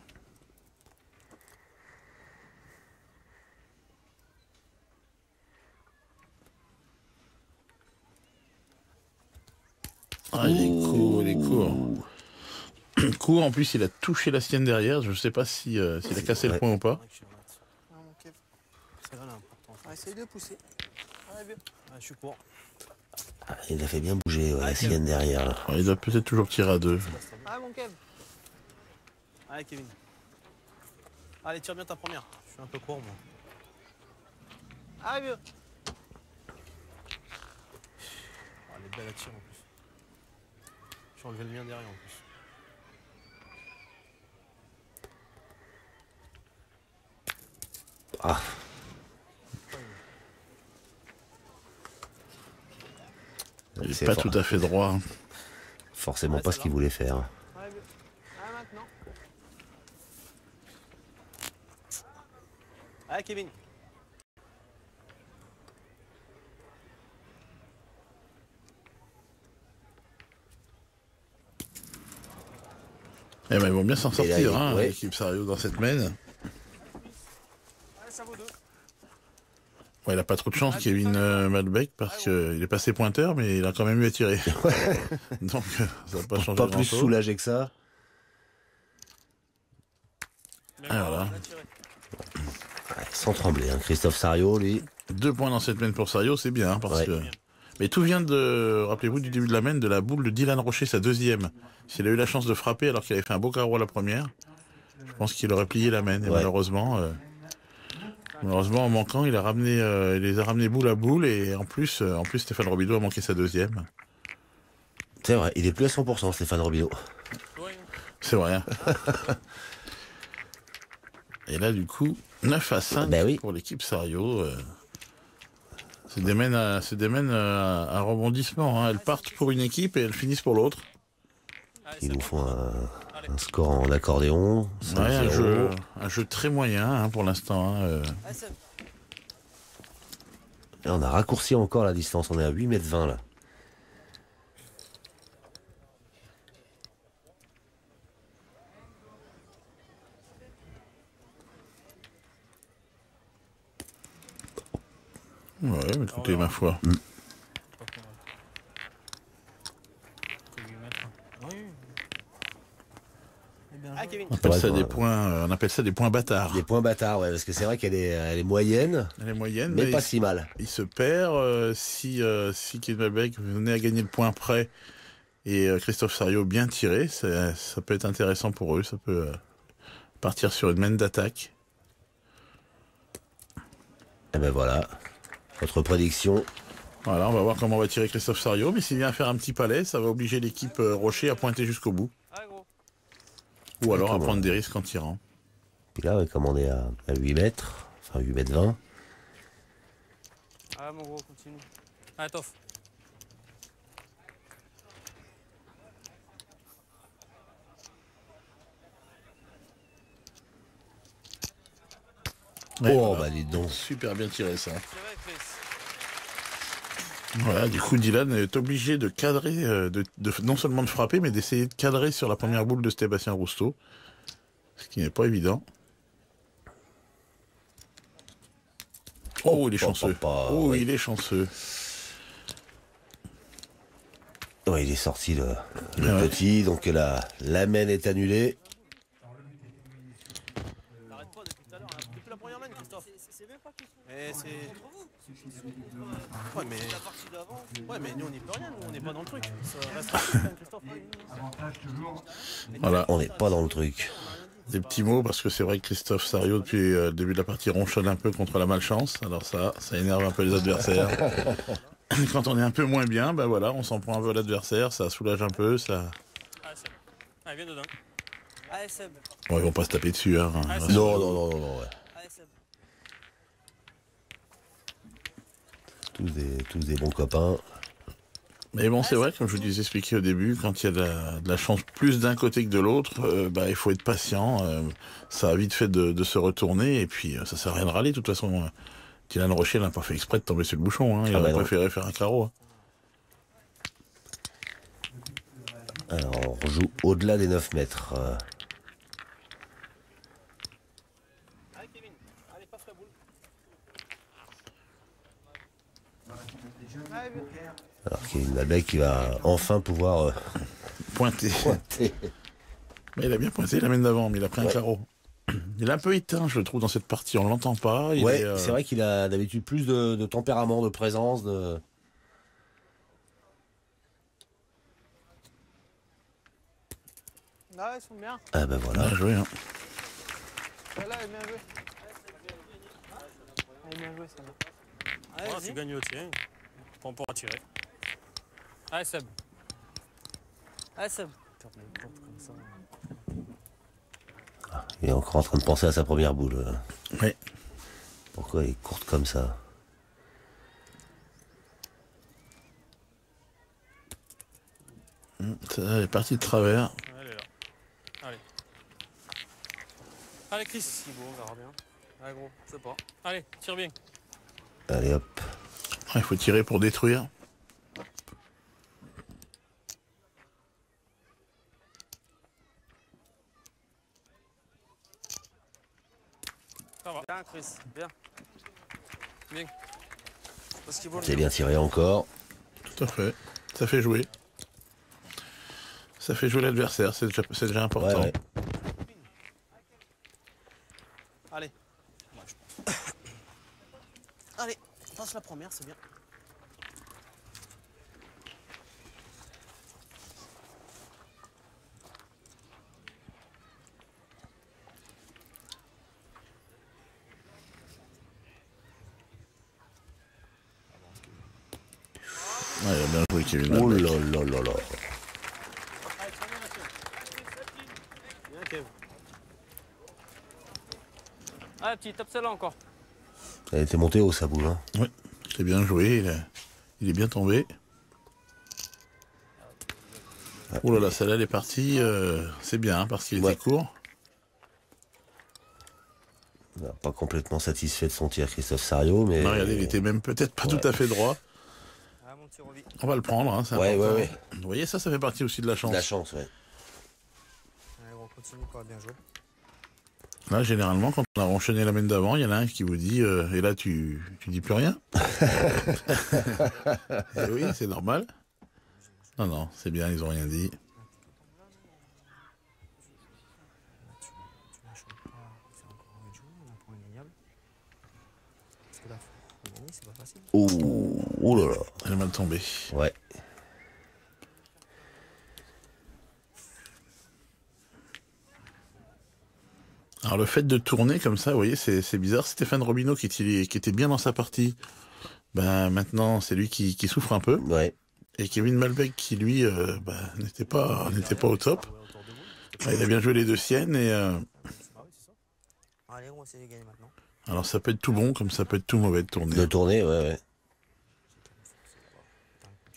Ah, il est court, il est court. Court, en plus, il a touché la sienne derrière. Je ne sais pas si, s'il a cassé le point ou pas.
Ah, mon Kev.
Celle-là, elle est importante.
Ah, essaye de pousser. Allez, bien.
Ah, je suis pour.
Ah, il a fait bien bouger la sienne derrière. Là.
Il doit peut-être toujours tirer à deux.
Ah, mon Kev.
Allez, Kevin. Allez, tire bien ta première. Je suis un peu court, moi.
Allez, bien.
Oh, elle est belle à tirer en plus. J'ai enlevé le mien derrière en plus.
Ah,
Il
c'est
n'est pas tout à fait droit. Hein.
forcément
Ouais,
pas
c'est
ce qu'il
là.
voulait faire.
Allez, bien. Allez, maintenant.
Allez, Kevin.
Eh ben, ils vont bien s'en
Et là,
sortir, hein,
ouais.
l'équipe Sario dans cette main.
Allez, ça vaut 2.
Ouais, il n'a pas trop de chance, Kevin Malbec, parce qu'il est passé pointeur, mais il a quand même eu à tirer. Donc, ça va pas changer
Pas plus
grand-chose.
soulagé que ça.
Ah, voilà.
Ouais, sans trembler, hein. Christophe Sario, lui.
2 points dans cette main pour Sario, c'est bien, hein, parce
Ouais.
que... Mais tout vient de, rappelez-vous, du début de la main, de la boule de Dylan Rocher, sa deuxième. S'il a eu la chance de frapper alors qu'il avait fait un beau carreau à la première, je pense qu'il aurait plié la main. Et
Ouais.
malheureusement, en manquant, il les a ramenés boule à boule, et en plus Stéphane Robideau a manqué sa deuxième.
C'est vrai, il est plus à 100%, Stéphane Robideau.
C'est vrai. Hein. Et là, du coup, 9-5
Ben oui.
pour l'équipe Sario. C'est des mènes à rebondissement. Hein. Elles partent pour une équipe et elles finissent pour l'autre.
Ils nous font un score en accordéon. 5-0.
Ouais, un jeu très moyen hein, pour l'instant. Hein.
Allez, Seb.
Et on a raccourci encore la distance, on est à 8,20 m là.
Ouais, mais écoutez, ma foi.
Allez, Kevin.
On appelle,
Ouais,
ça
ouais.
des points, on appelle ça des points bâtards.
Des points bâtards, ouais, parce que c'est vrai qu'elle elle est moyenne,
Elle est moyenne,
mais
mais
pas si mal.
il se perd. Si Kevin Malbec venait à gagner le point près et Christophe Sario bien tiré, ça peut être intéressant pour eux. Ça peut partir sur une main d'attaque.
Et ben voilà, votre prédiction.
Voilà, on va voir comment va tirer Christophe Sario. Mais s'il vient faire un petit palais, ça va obliger l'équipe Rocher à pointer jusqu'au bout.
Allez, gros.
Ou alors à
Exactement.
prendre des risques en tirant.
Puis là, ouais, comme on est à 8 mètres, enfin 8,20 m.
Allez, mon gros, continue.
Allez, Toff.
Ouais,
Oh,
voilà.
bah dis donc.
Super bien tiré ça.
Tirez avec les...
Voilà, du coup Dylan est obligé de cadrer, non seulement de frapper, mais d'essayer de cadrer sur la première boule de Sébastien Rousteau. Ce qui n'est pas évident. Oh, il est chanceux. Oh,
oui.
il est chanceux.
Ouais, il est sorti le
Ouais.
petit, donc la main est annulée.
N'arrête pas depuis tout à l'heure. Hein. Depuis la première main, Christophe.
C'est même pas qu'il faut.
Et c'est.
Entre
Ouais, mais.
la partie d'avant.
Ouais, mais nous on n'y peut rien, nous on n'est pas dans le truc. Ça reste un truc, hein, Christophe.
Voilà,
On n'est pas dans le truc.
des petits mots, parce que c'est vrai que Christophe Sario, depuis le début de la partie, ronchonne un peu contre la malchance. Alors ça énerve un peu les adversaires. quand on est un peu moins bien, bah voilà, on s'en prend un peu à l'adversaire, ça soulage un peu, ça.
Allez, Seb. Allez, viens dedans.
Allez, Seb.
Bon, ils vont pas se taper dessus, hein.
Allez,
Là,
c'est
Non, non, non, non, non, ouais.
Allez, Seb.
Tous des bons copains.
Mais bon, c'est vrai, comme je vous disais expliqué au début, quand il y a de la chance plus d'un côté que de l'autre, bah, il faut être patient. Ça a vite fait de se retourner, et puis ça sert à rien de râler. De toute façon, Dylan Rocher n'a pas fait exprès de tomber sur le bouchon. Hein. Il aurait préféré faire un carreau. Hein.
Alors, on joue au-delà des 9 mètres.
Allez, Kevin. Allez, pas la boule. Allez, viens.
Alors, Kevin Malbec qui va enfin pouvoir
Pointé.
pointer.
Mais il a bien pointé, il amène d'avant, mais il a pris un carreau. Il est un peu éteint, je le trouve, dans cette partie. On l'entend pas.
Ouais, c'est vrai qu'il a d'habitude plus de tempérament, de présence,
Ah, ils sont bien.
Ah ben voilà.
Bien joué, hein.
Celle-là est bien jouée. Elle est bien jouée, celle-là.
Allez,
Voilà,
vas-y.
tu gagnes le tien. On pourra tirer. Allez, Seb.
Allez, Seb.
Il est encore en train de penser à sa première boule.
Oui.
Pourquoi elle est courte comme ça?
Ça, elle est partie de travers.
Elle est là. Allez. Allez, Chris.
Si bon, on verra bien. Allez, gros, je sais pas.
Allez, tire bien.
Allez hop.
Il faut tirer pour détruire.
Ça va.
Bien, Chris. Bien.
Bien.
Parce qu'il vaut le
C'est bien tiré encore.
Tout à fait. Ça fait jouer. Ça fait jouer l'adversaire, c'est déjà important.
Ouais, ouais.
Allez. Allez, passe la première, c'est bien.
Ouais, il a bien joué Kevin
Oh
Malbec.
là là là là.
Bien, Kev.
Allez, petit, tape celle-là encore.
Elle était montée haut sa boule. Hein.
Oui, c'est bien joué, il est bien tombé. Oh là là, celle-là elle est partie, c'est bien hein, parce qu'il était court.
Pas complètement satisfait de son tir, Christophe Sario, mais.
Non, regardez, il était même peut-être pas tout à fait droit.
Ah, mon petit Roby.
On va le prendre, hein, c'est
Ouais,
important.
ouais, ouais.
Vous voyez, ça fait partie aussi de la chance.
De la chance, ouais.
Allez, gros, continue, quoi, bien joué.
Là, généralement, quand on a enchaîné la main d'avant, il y en a un qui vous dit et là, tu dis plus rien. Eh oui, c'est normal. Non, non, c'est bien, ils ont rien dit.
Tu lâches pas, c'est encore un jeu, on a point gagnable. Parce que là, faut gagner, c'est pas facile.
Oh, oh là là.
Elle est mal tombée.
Ouais.
Alors le fait de tourner comme ça, vous voyez, c'est bizarre. Stéphane Robineau qui était bien dans sa partie, ben maintenant c'est lui qui souffre un peu.
Ouais.
Et Kevin Malbec qui lui n'était pas au top. Il a bien joué les deux siennes et
Allez, on va essayer de gagner maintenant.
alors ça peut être tout bon comme ça peut être tout mauvais de tourner.
De tourner, ouais, ouais.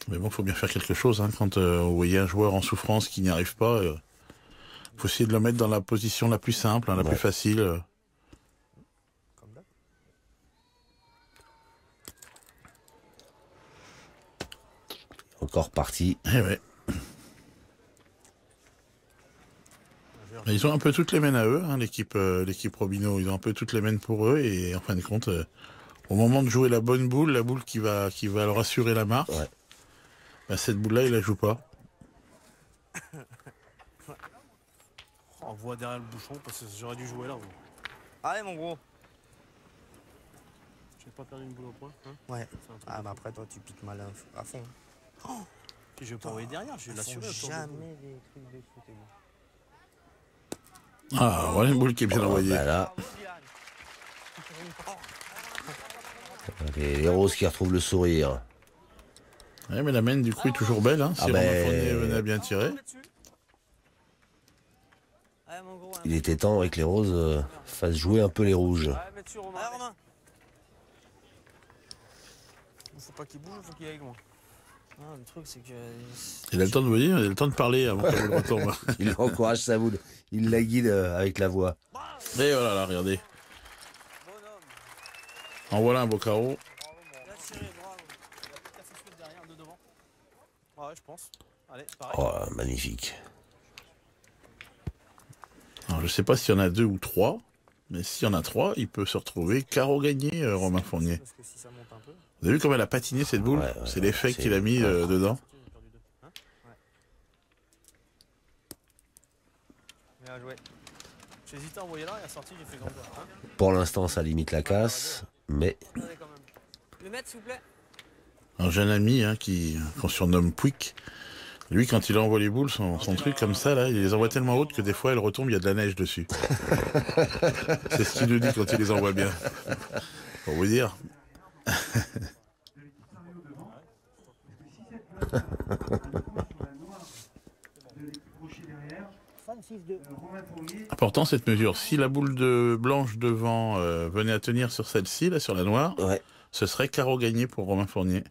Mais bon, faut bien faire quelque chose hein, quand vous voyez un joueur en souffrance qui n'y arrive pas. Faut essayer de le mettre dans la position la plus simple, hein, la plus facile.
Comme d'hab.
Encore parti.
Eh ouais. Mais ils ont un peu toutes les mains à eux, hein, l'équipe Robineau. Ils ont un peu toutes les mains pour eux et en fin de compte, au moment de jouer la bonne boule, la boule qui va leur assurer la marque,
Ouais.
bah, cette boule-là, ils la jouent pas.
On voit derrière le bouchon parce que j'aurais dû jouer là. Vous.
Allez, mon gros.
J'ai pas perdu une boule au point. Hein.
Ouais.
C'est un truc
Ah,
de
mais
fou.
après, toi, tu piques mal à fond.
Puis je vais pas envoyer derrière, je vais l'assurer autour de vous.
Jamais des trucs de foot, moi.
Ah, voilà une boule qui est bien envoyée.
Bah là, les roses qui retrouvent le sourire.
Ouais, mais la mène du coup est toujours belle, hein, si
Ah
Romain
ben-
Fournier venait à bien tirer.
Allez, mon gros,
Il était temps avec les roses fassent jouer un peu les rouges.
Ouais, mets dessus, Romain. Allez, Romain. Faut pas qu'il bouge, faut qu'il aille loin. Ah, le truc, c'est que.
Il a le temps de venir, il a le temps de parler avant qu'elle retombe.
Il encourage sa boule. Il la guide avec la voix.
Et voilà, là, regardez.
Bonhomme.
En voilà un beau carreau.
Bien tiré, bravo.
Casser celui de derrière, deux devant. Ouais, je pense. Allez, pareil.
Oh, magnifique.
Alors, je sais pas s'il y en a 2 ou 3, mais s'il y en a 3, il peut se retrouver carreau gagné, Romain Fournier.
Parce que si ça monte un peu.
Vous avez vu comme elle a patiné cette boule?
Ouais,
C'est l'effet
c'est-
qu'il a mis dedans.
J'ai perdu deux. Hein ouais. Bien joué. J'hésitais à envoyer là, il a sorti, j'ai fait grandeur. Hein
Pour l'instant, ça limite la casse, mais
Attendez, quand même. Le mettre, s'il vous plaît.
Un jeune ami qu'on surnomme Pouic. Lui, quand il envoie les boules, son truc comme ça, là, il les envoie tellement hautes que des fois, elles retombent, il y a de la neige dessus. C'est ce qu'il nous dit quand il les envoie bien. Pour vous dire. Important cette mesure. Si la boule de blanche devant venait à tenir sur celle-ci, là, sur la noire,
ouais.
ce serait carreau gagné pour Romain Fournier.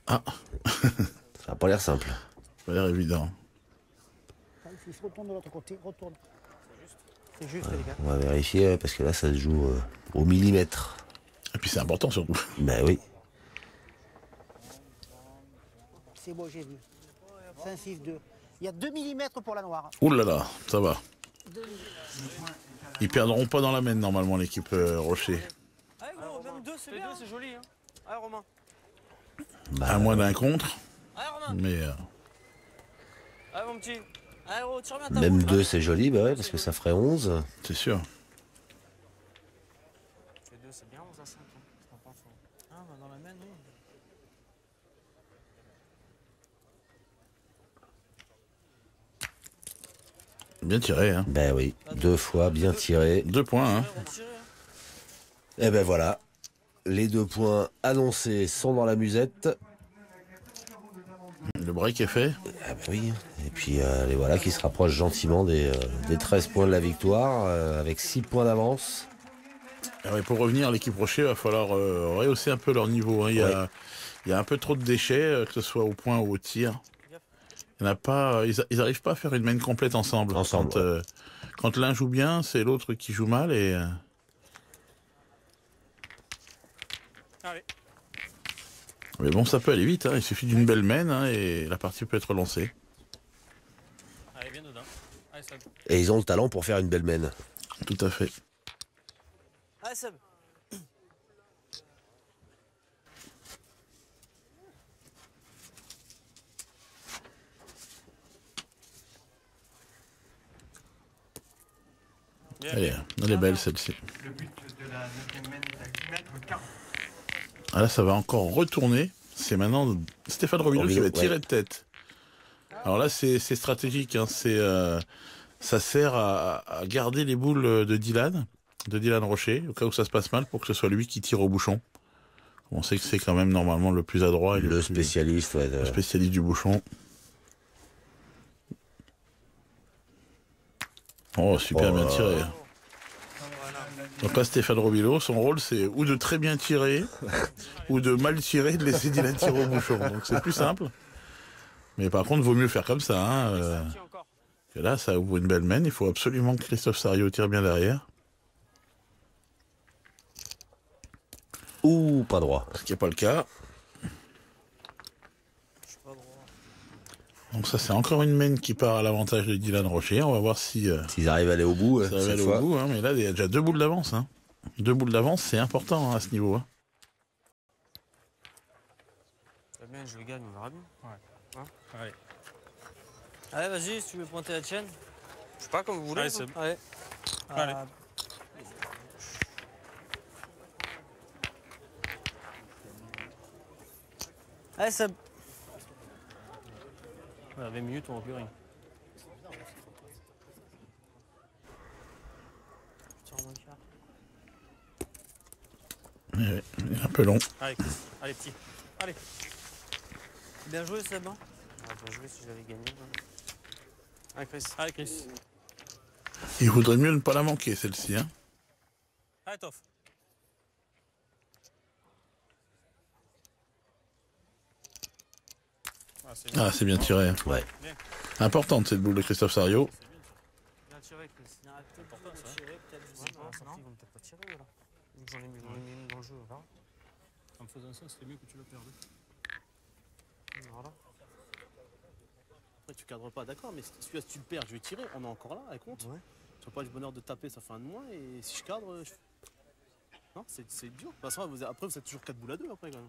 Ah,
Ça n'a pas l'air simple.
ça a l'air évident.
Il se retourne de l'autre côté, retourne.
C'est juste, les gars.
On va vérifier parce que là, ça se joue au millimètre.
Et puis c'est important surtout.
Ben oui.
C'est bon, j'ai vu. 5, 6, 2. Il y a 2 mm pour la noire.
Ouh là là, ça va. Ils perdront pas dans la main normalement l'équipe Rocher.
Allez, gros, même deux, c'est bien.
C'est joli, hein.
Allez, Romain.
À moins d'un contre,
Allez, Romain.
mais
Allez, mon petit. Allez, gros, tire bien ta
Même
boule.
2, c'est joli, bah ouais, parce que ça ferait 11.
c'est sûr.
Les deux, c'est bien 11 à 5. Hein. T'en penses, hein. Ah, bah dans la main, oui.
Bien tiré, hein.
Ben oui, 2 fois bien tiré.
2 points, hein.
On tire, hein.
Et ben voilà. Les 2 points annoncés sont dans la musette.
Le break est fait.
Ah ben oui. Et puis les voilà qui se rapprochent gentiment des 13 points de la victoire, avec 6 points d'avance.
Alors, et pour revenir à l'équipe Rocher, il va falloir rehausser un peu leur niveau, hein. Il y a un peu trop de déchets, que ce soit au point ou au tir. Il y en a pas, ils arrivent pas à faire une main complète ensemble.
Ensemble,
Quand l'un joue bien, c'est l'autre qui joue mal et
Allez.
mais bon, ça peut aller vite, hein. Il suffit d'une belle main, hein, et la partie peut être lancée.
Allez, viens dedans. Allez, ça.
Et ils ont le talent pour faire une belle mène.
Tout à fait.
Allez, Seb.
Bien,
Elle est belle celle-ci.
Le but de la deuxième mène est à 10 mètres 40.
Ah là, ça va encore retourner. C'est maintenant Stéphane Robineau qui va tirer
ouais.
de tête. Alors là, c'est stratégique, hein. Ça sert à garder les boules de Dylan Rocher, au cas où ça se passe mal, pour que ce soit lui qui tire au bouchon. On sait que c'est quand même normalement le plus adroit et
Le
plus
spécialiste, ouais,
le spécialiste du bouchon. Oh, super bien tiré. Donc là, Stéphane Robineau, son rôle, c'est ou de très bien tirer, ou de mal tirer, de laisser Dylan tirer au bouchon. Donc c'est plus simple. Mais par contre, vaut mieux faire comme ça, hein.
Tiens encore.
Et là, ça ouvre une belle main. Il faut absolument que Christophe Sario tire bien derrière.
Ouh, pas droit.
Ce qui n'est pas le cas.
Je suis pas droit.
Donc ça, c'est encore une main qui part à l'avantage de Dylan Rocher. On va voir si
S'ils arrivent à aller au bout,
ça va
cette
aller
fois.
au bout. Hein. Mais là, il y a déjà 2 boules d'avance. Hein. 2 boules d'avance, c'est important, hein, à ce niveau. Hein.
Eh bien, je le gagne, on verra bien.
Allez.
Allez, vas-y, si tu veux pointer la tienne. Je sais pas, comme vous voulez.
Allez,
quoi.
Seb.
Allez.
Allez.
Allez, Seb.
Ouais, 20 minutes, on ne plus rien.
Tire en moins quart.
Ouais, il est un peu long.
Allez, allez, petit. Allez.
Bien joué, Seb. Bien joué si j'avais gagné.
Allez, Chris.
Allez, Chris.
Il vaudrait mieux ne pas la manquer, celle-ci. Hein.
Allez, Toff.
Ah, c'est bien tiré. Hein.
Ouais.
Importante cette boule de Christophe Sario.
Bien tiré, Chris. Il y a peut-être pas tiré, peut-être, je sais pas. Ils vont peut-être pas tirer, là. J'en ai mis une dans le jeu, là.
En me faisant ça, c'était mieux que tu l'as perdu.
Voilà.
Après, tu cadres pas, d'accord, mais si tu le perds, je vais tirer. On est encore là, elle compte.
Ouais.
Tu n'as pas le bonheur de taper, ça fait un de moins. Et si je cadre, non, c'est dur. De toute façon, après, vous êtes toujours 4 boules à 2 après, quand même.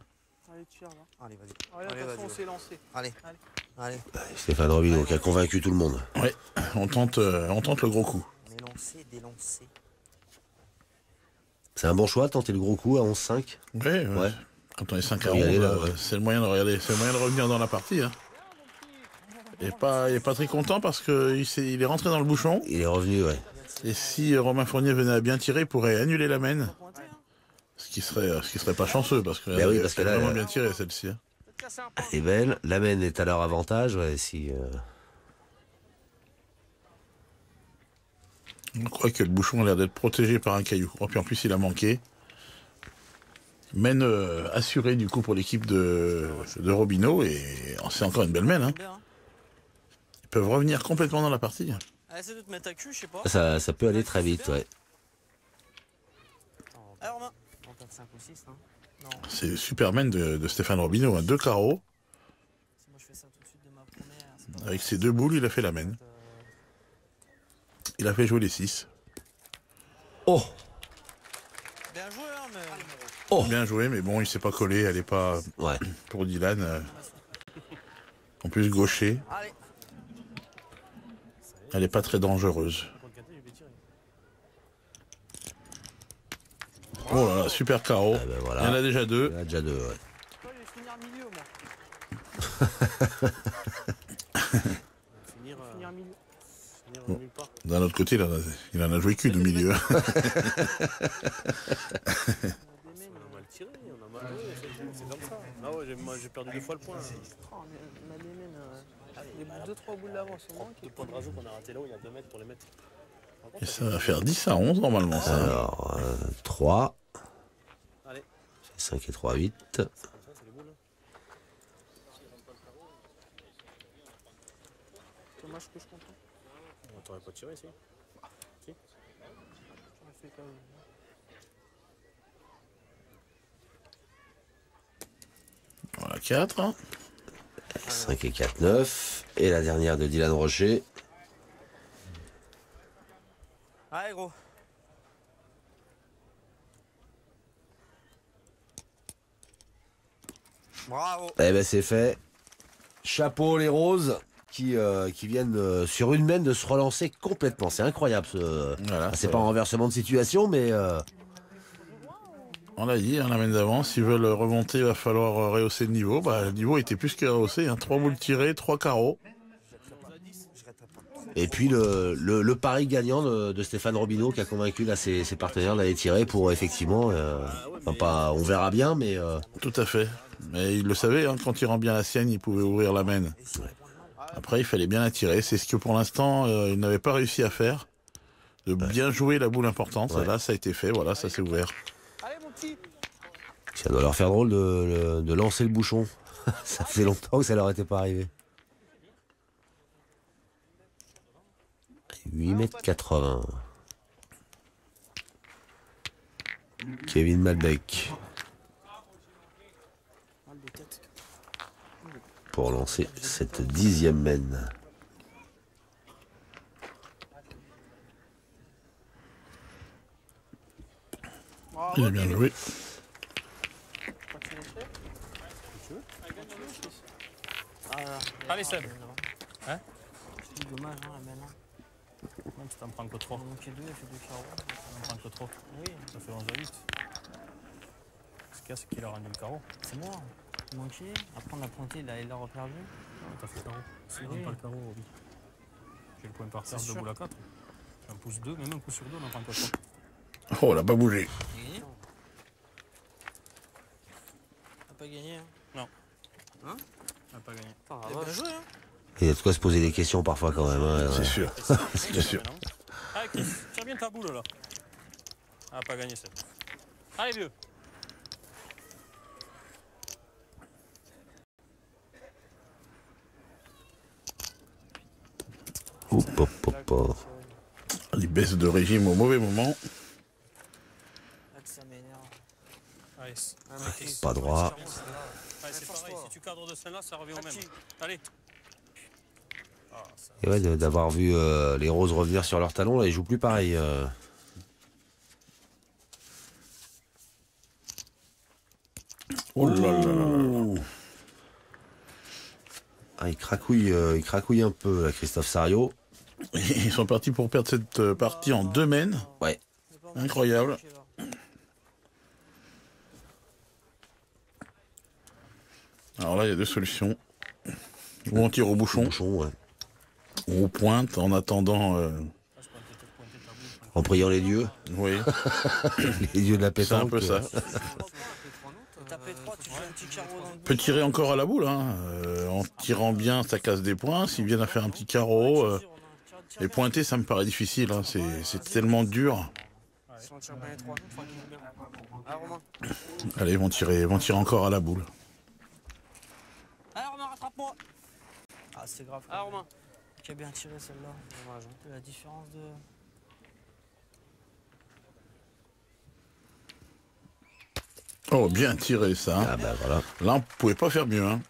Allez, tire, là. Allez, vas-y.
Allez, attention, on s'est lancé.
Allez. Allez.
Stéphane Robineau qui a convaincu tout le monde.
Ouais, on tente le gros coup.
On est lancé, délancé.
C'est un bon choix de tenter le gros coup à 11-5.
Ouais. Quand on est 5 à
Faut y
11,
aller, là,
c'est le moyen de regarder, c'est le moyen de revenir dans la partie. Hein. Il est pas très content parce qu'il est rentré dans le bouchon.
Il est revenu, ouais.
Et si Romain Fournier venait à bien tirer, il pourrait annuler la main. Ce qui serait pas chanceux parce que
Ben oui, parce que là,
vraiment bien tiré celle-ci. Hein.
Elle est belle. La main est à leur avantage, ouais, si.
Je crois que le bouchon a l'air d'être protégé par un caillou. Oh, puis en plus, il a manqué. Mène assurée du coup pour l'équipe de Robineau et c'est encore une belle mène. Hein. Ils peuvent revenir complètement dans la partie.
Allez, essaie de te mettre à cul, je sais pas.
Ça peut aller très vite, ouais.
Allez, Romain. On perd 5 ou 6, hein. Non.
C'est Superman de Stéphane Robineau. Hein. 2 carreaux.
Si moi je fais ça tout de suite de ma première.
Avec ses 2 boules, il a fait la mène. Il a fait jouer les 6.
Oh!
Bien joué, hein, mais.
Oh!
Bien joué, mais bon, il s'est pas collé. Elle est pas
Ouais.
pour Dylan. En plus, gaucher.
Allez.
Elle est pas très dangereuse. Oh là là, super carreau.
Ah ben voilà.
Il y en a déjà 2.
Il y en a déjà 2, ouais.
Je vais finir milieu, moi.
Finir
Milieu.
nulle part.
D'un autre côté, il en a joué qu'une au milieu.
On a mal tiré, on a mal joué, c'est comme ça. Ah ouais, j'ai perdu 2 fois le point.
On a des mènes. Les 2-3 boules d'avance, au moins.
2 points de rajout qu'on a raté là où il y a 2 mètres pour les mettre.
Et ça va faire 10 à 11 normalement, ça.
Alors, 3.
Allez.
5 et 3, 8.
C'est comme ça, c'est les boules.
Dommage que je compte.
On t'aurait pas tiré ici. Si.
J'aurais fait quand même.
Voilà, 4.
5 et 4, 9. Et la dernière de Dylan Rocher.
Allez, gros. Bravo.
Eh ben c'est fait. Chapeau les roses qui viennent sur une main de se relancer complètement. C'est incroyable.
Voilà,
C'est pas un renversement de situation, mais
on l'a dit, hein, la main d'avant, s'ils veulent remonter, il va falloir rehausser le niveau. Bah, le niveau était plus que rehaussé. Hein. 3 boules tirées, 3 carreaux.
et puis le pari gagnant de Stéphane Robineau qui a convaincu là, ses partenaires d'aller tirer pour effectivement, enfin, pas, on verra bien, mais
Tout à fait. Mais il le savait, hein, quand il rend bien la sienne, il pouvait ouvrir la main. Après, il fallait bien la tirer. C'est ce que pour l'instant, il n'avait pas réussi à faire. De bien jouer la boule importante.
Ouais.
Là, ça a été fait. Voilà, ça s'est ouvert.
Allez, mon petit.
ça doit leur faire drôle de lancer le bouchon. Ça fait longtemps que ça leur était pas arrivé. 8,80 m. Kevin Malbec. Pour lancer cette 10e main.
Il a bien joué.
Allez, Seb. Hein?
C'est dommage, hein, la belle.
Même si t'en prends que 3.
Il manquait 2, il fait 2 carreaux.
T'en prends que 3.
Oui,
Ça fait 11 à 8. Ce qu'il y a, c'est qu'il a rendu le carreau.
c'est mort. Il manquait. Après, on a pointé, il l'a reperdu.
T'as fait carreau. C'est
Oui.
pas le carreau, Roby. J'ai le point par terre,
C'est
2
sûr.
boules à 4. Un pouce 2, même un coup sur 2, on en prend que 3.
Oh, elle a pas bougé.
Il y a de quoi se poser des questions parfois quand même. Hein,
C'est
ouais.
sûr. C'est sûr.
Allez, Chris, tire bien ta boule là. Ah, pas gagné cette. Allez, vieux.
Hop, hop, hop, hop.
Il baisse de régime au mauvais moment.
Ah, que ça m'énerve.
Allez,
Pas droit.
Allez, c'est pareil, si tu cadres de celle-là, ça revient au même. Allez. Ah, ça...
Et ouais, d'avoir vu les roses revenir sur leurs talons, là, ils jouent plus pareil.
Oh là là là là.
Ah, il cracouille un peu, là, Christophe Sario.
Ils sont partis pour perdre cette partie en 2 mènes.
Ouais.
Incroyable. Alors là, il y a 2 solutions. Ou on tire au bouchon,
Bouchon, ouais.
ou on pointe en attendant.
En priant les dieux,
Oui,
les dieux de la
c'est
pétanque.
un peu ça.
Taper 3, tu fais un petit carreau dans le
Peut tirer encore à la boule. Hein. En tirant bien, ça casse des points. S'ils viennent à faire un petit carreau. Et pointer, ça me paraît difficile. Hein. C'est tellement dur.
Si on tire bien les 3, tranquille bien. Ah, Romain.
Allez, ils vont tirer encore à la boule.
Allez, Romain, rattrape-moi. Ah, c'est grave. Ah, Romain. Qui a bien tiré celle-là. Dommage. Hein. La différence de.
Oh, bien tiré ça. Hein.
Ah bah voilà.
Là, on pouvait pas faire mieux. Hein.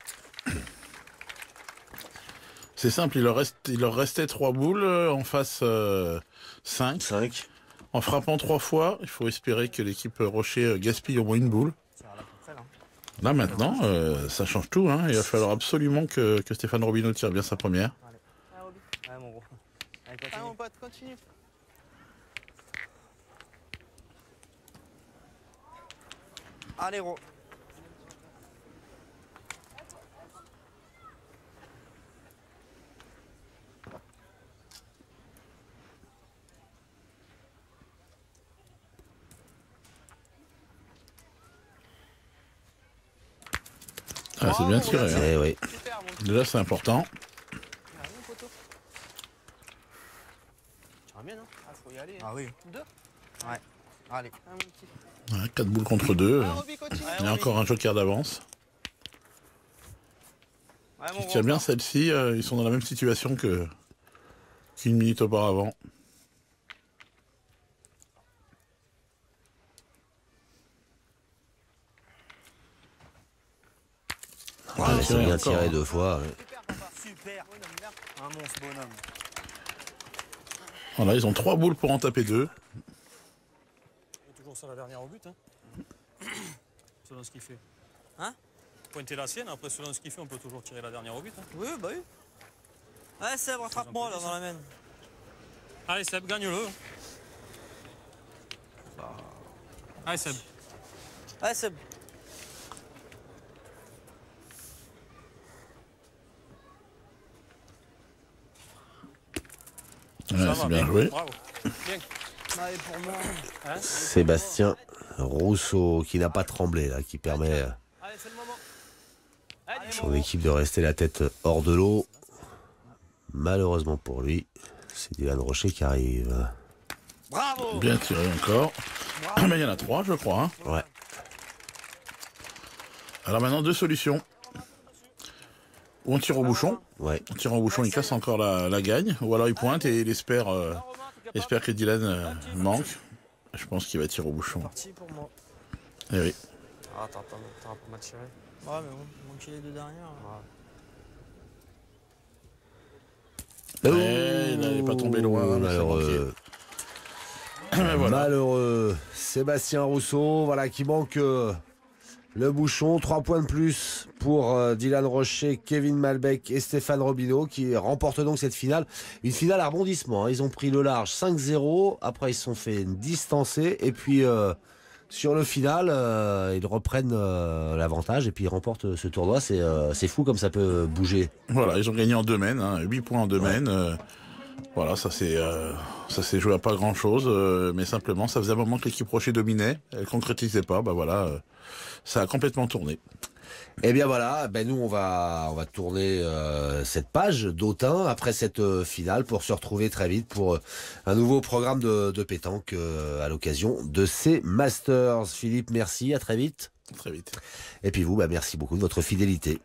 C'est simple, il leur restait 3 boules, en face 5.
5.
En frappant 3 fois, il faut espérer que l'équipe Rocher gaspille au moins une boule. Là maintenant, ça change tout. Hein. Il va falloir absolument que Stéphane Robineau tire bien sa première.
Ouais, mon gros. Allez,
Ah,
continue.
mon pote, continue.
Allez, Ro.
Ah, c'est bien tiré. Hein.
Eh oui.
Super, mon
Déjà, c'est important.
poteau. Tu ramènes, hein. Ah, faut y aller. Hein.
Ah oui.
2.
Ouais. Allez.
Ah, mon petit.
Ouais, 4 boules contre 2.
Ah, Roby, continue.
Il y a encore un joker d'avance.
Ouais, mon
Il
gros.
tire bien celle-ci. Ils sont dans la même situation qu'une minute auparavant.
Ouais, c'est bien tiré
encore.
2 fois. Ouais.
Super. Un monstre bonhomme.
Voilà, ils ont 3 boules pour en taper 2.
C'est toujours ça la dernière au but. Hein. Selon ce qu'il fait.
Hein?
Pointer la sienne, après selon ce qu'il fait, on peut toujours tirer la dernière au but. Hein.
Oui, bah oui. Ouais, Seb, rattrape-moi là dans la main.
Allez Seb, gagne-le. Allez Seb.
Ouais, Seb.
Ouais,
Ça
c'est
va,
bien joué.
Bravo. Bien.
Allez, pour moi.
Hein?
Sébastien Rousseau qui n'a pas tremblé, là, qui permet
Allez, c'est le moment. Allez,
son équipe de rester la tête hors de l'eau. Malheureusement pour lui, c'est Dylan Rocher qui arrive.
Bravo.
Bien tiré encore. Mais il y en a 3, je crois. Hein.
Ouais.
Alors maintenant, 2 solutions. Ou on tire au bouchon.
Ouais.
On tire au bouchon, il casse encore la gagne. Ou alors il pointe et il espère que Dylan manque. Je pense qu'il va tirer au bouchon.
Parti pour moi.
Eh oui.
Ah, t'auras pas mal tiré. Ouais, mais bon, il manquait les 2 dernières.
Eh, il n'est pas tombé loin.
Oh,
mais ça
malheureux.
manquait. Voilà.
Malheureux. Sébastien Rousseau, voilà, qui manque le bouchon. 3 points de plus pour Dylan Rocher, Kevin Malbec et Stéphane Robineau qui remportent donc cette finale. Une finale à rebondissement. Hein. Ils ont pris le large 5-0. Après, ils se sont fait distancer. Et puis, sur le final, ils reprennent l'avantage et puis ils remportent ce tournoi. C'est fou comme ça peut bouger.
Voilà, ils ont gagné en 2 mènes. Hein, 8 points en 2 mènes. Voilà, ça s'est joué à pas grand chose, mais simplement ça faisait un moment que l'équipe Rocher dominait, elle concrétisait pas, bah voilà, ça a complètement tourné.
Eh bien voilà, nous on va tourner cette page d'Autun après cette finale pour se retrouver très vite pour un nouveau programme de pétanque à l'occasion de ces Masters. Philippe, merci, à très vite.
Très vite.
Et puis vous, merci beaucoup de votre fidélité.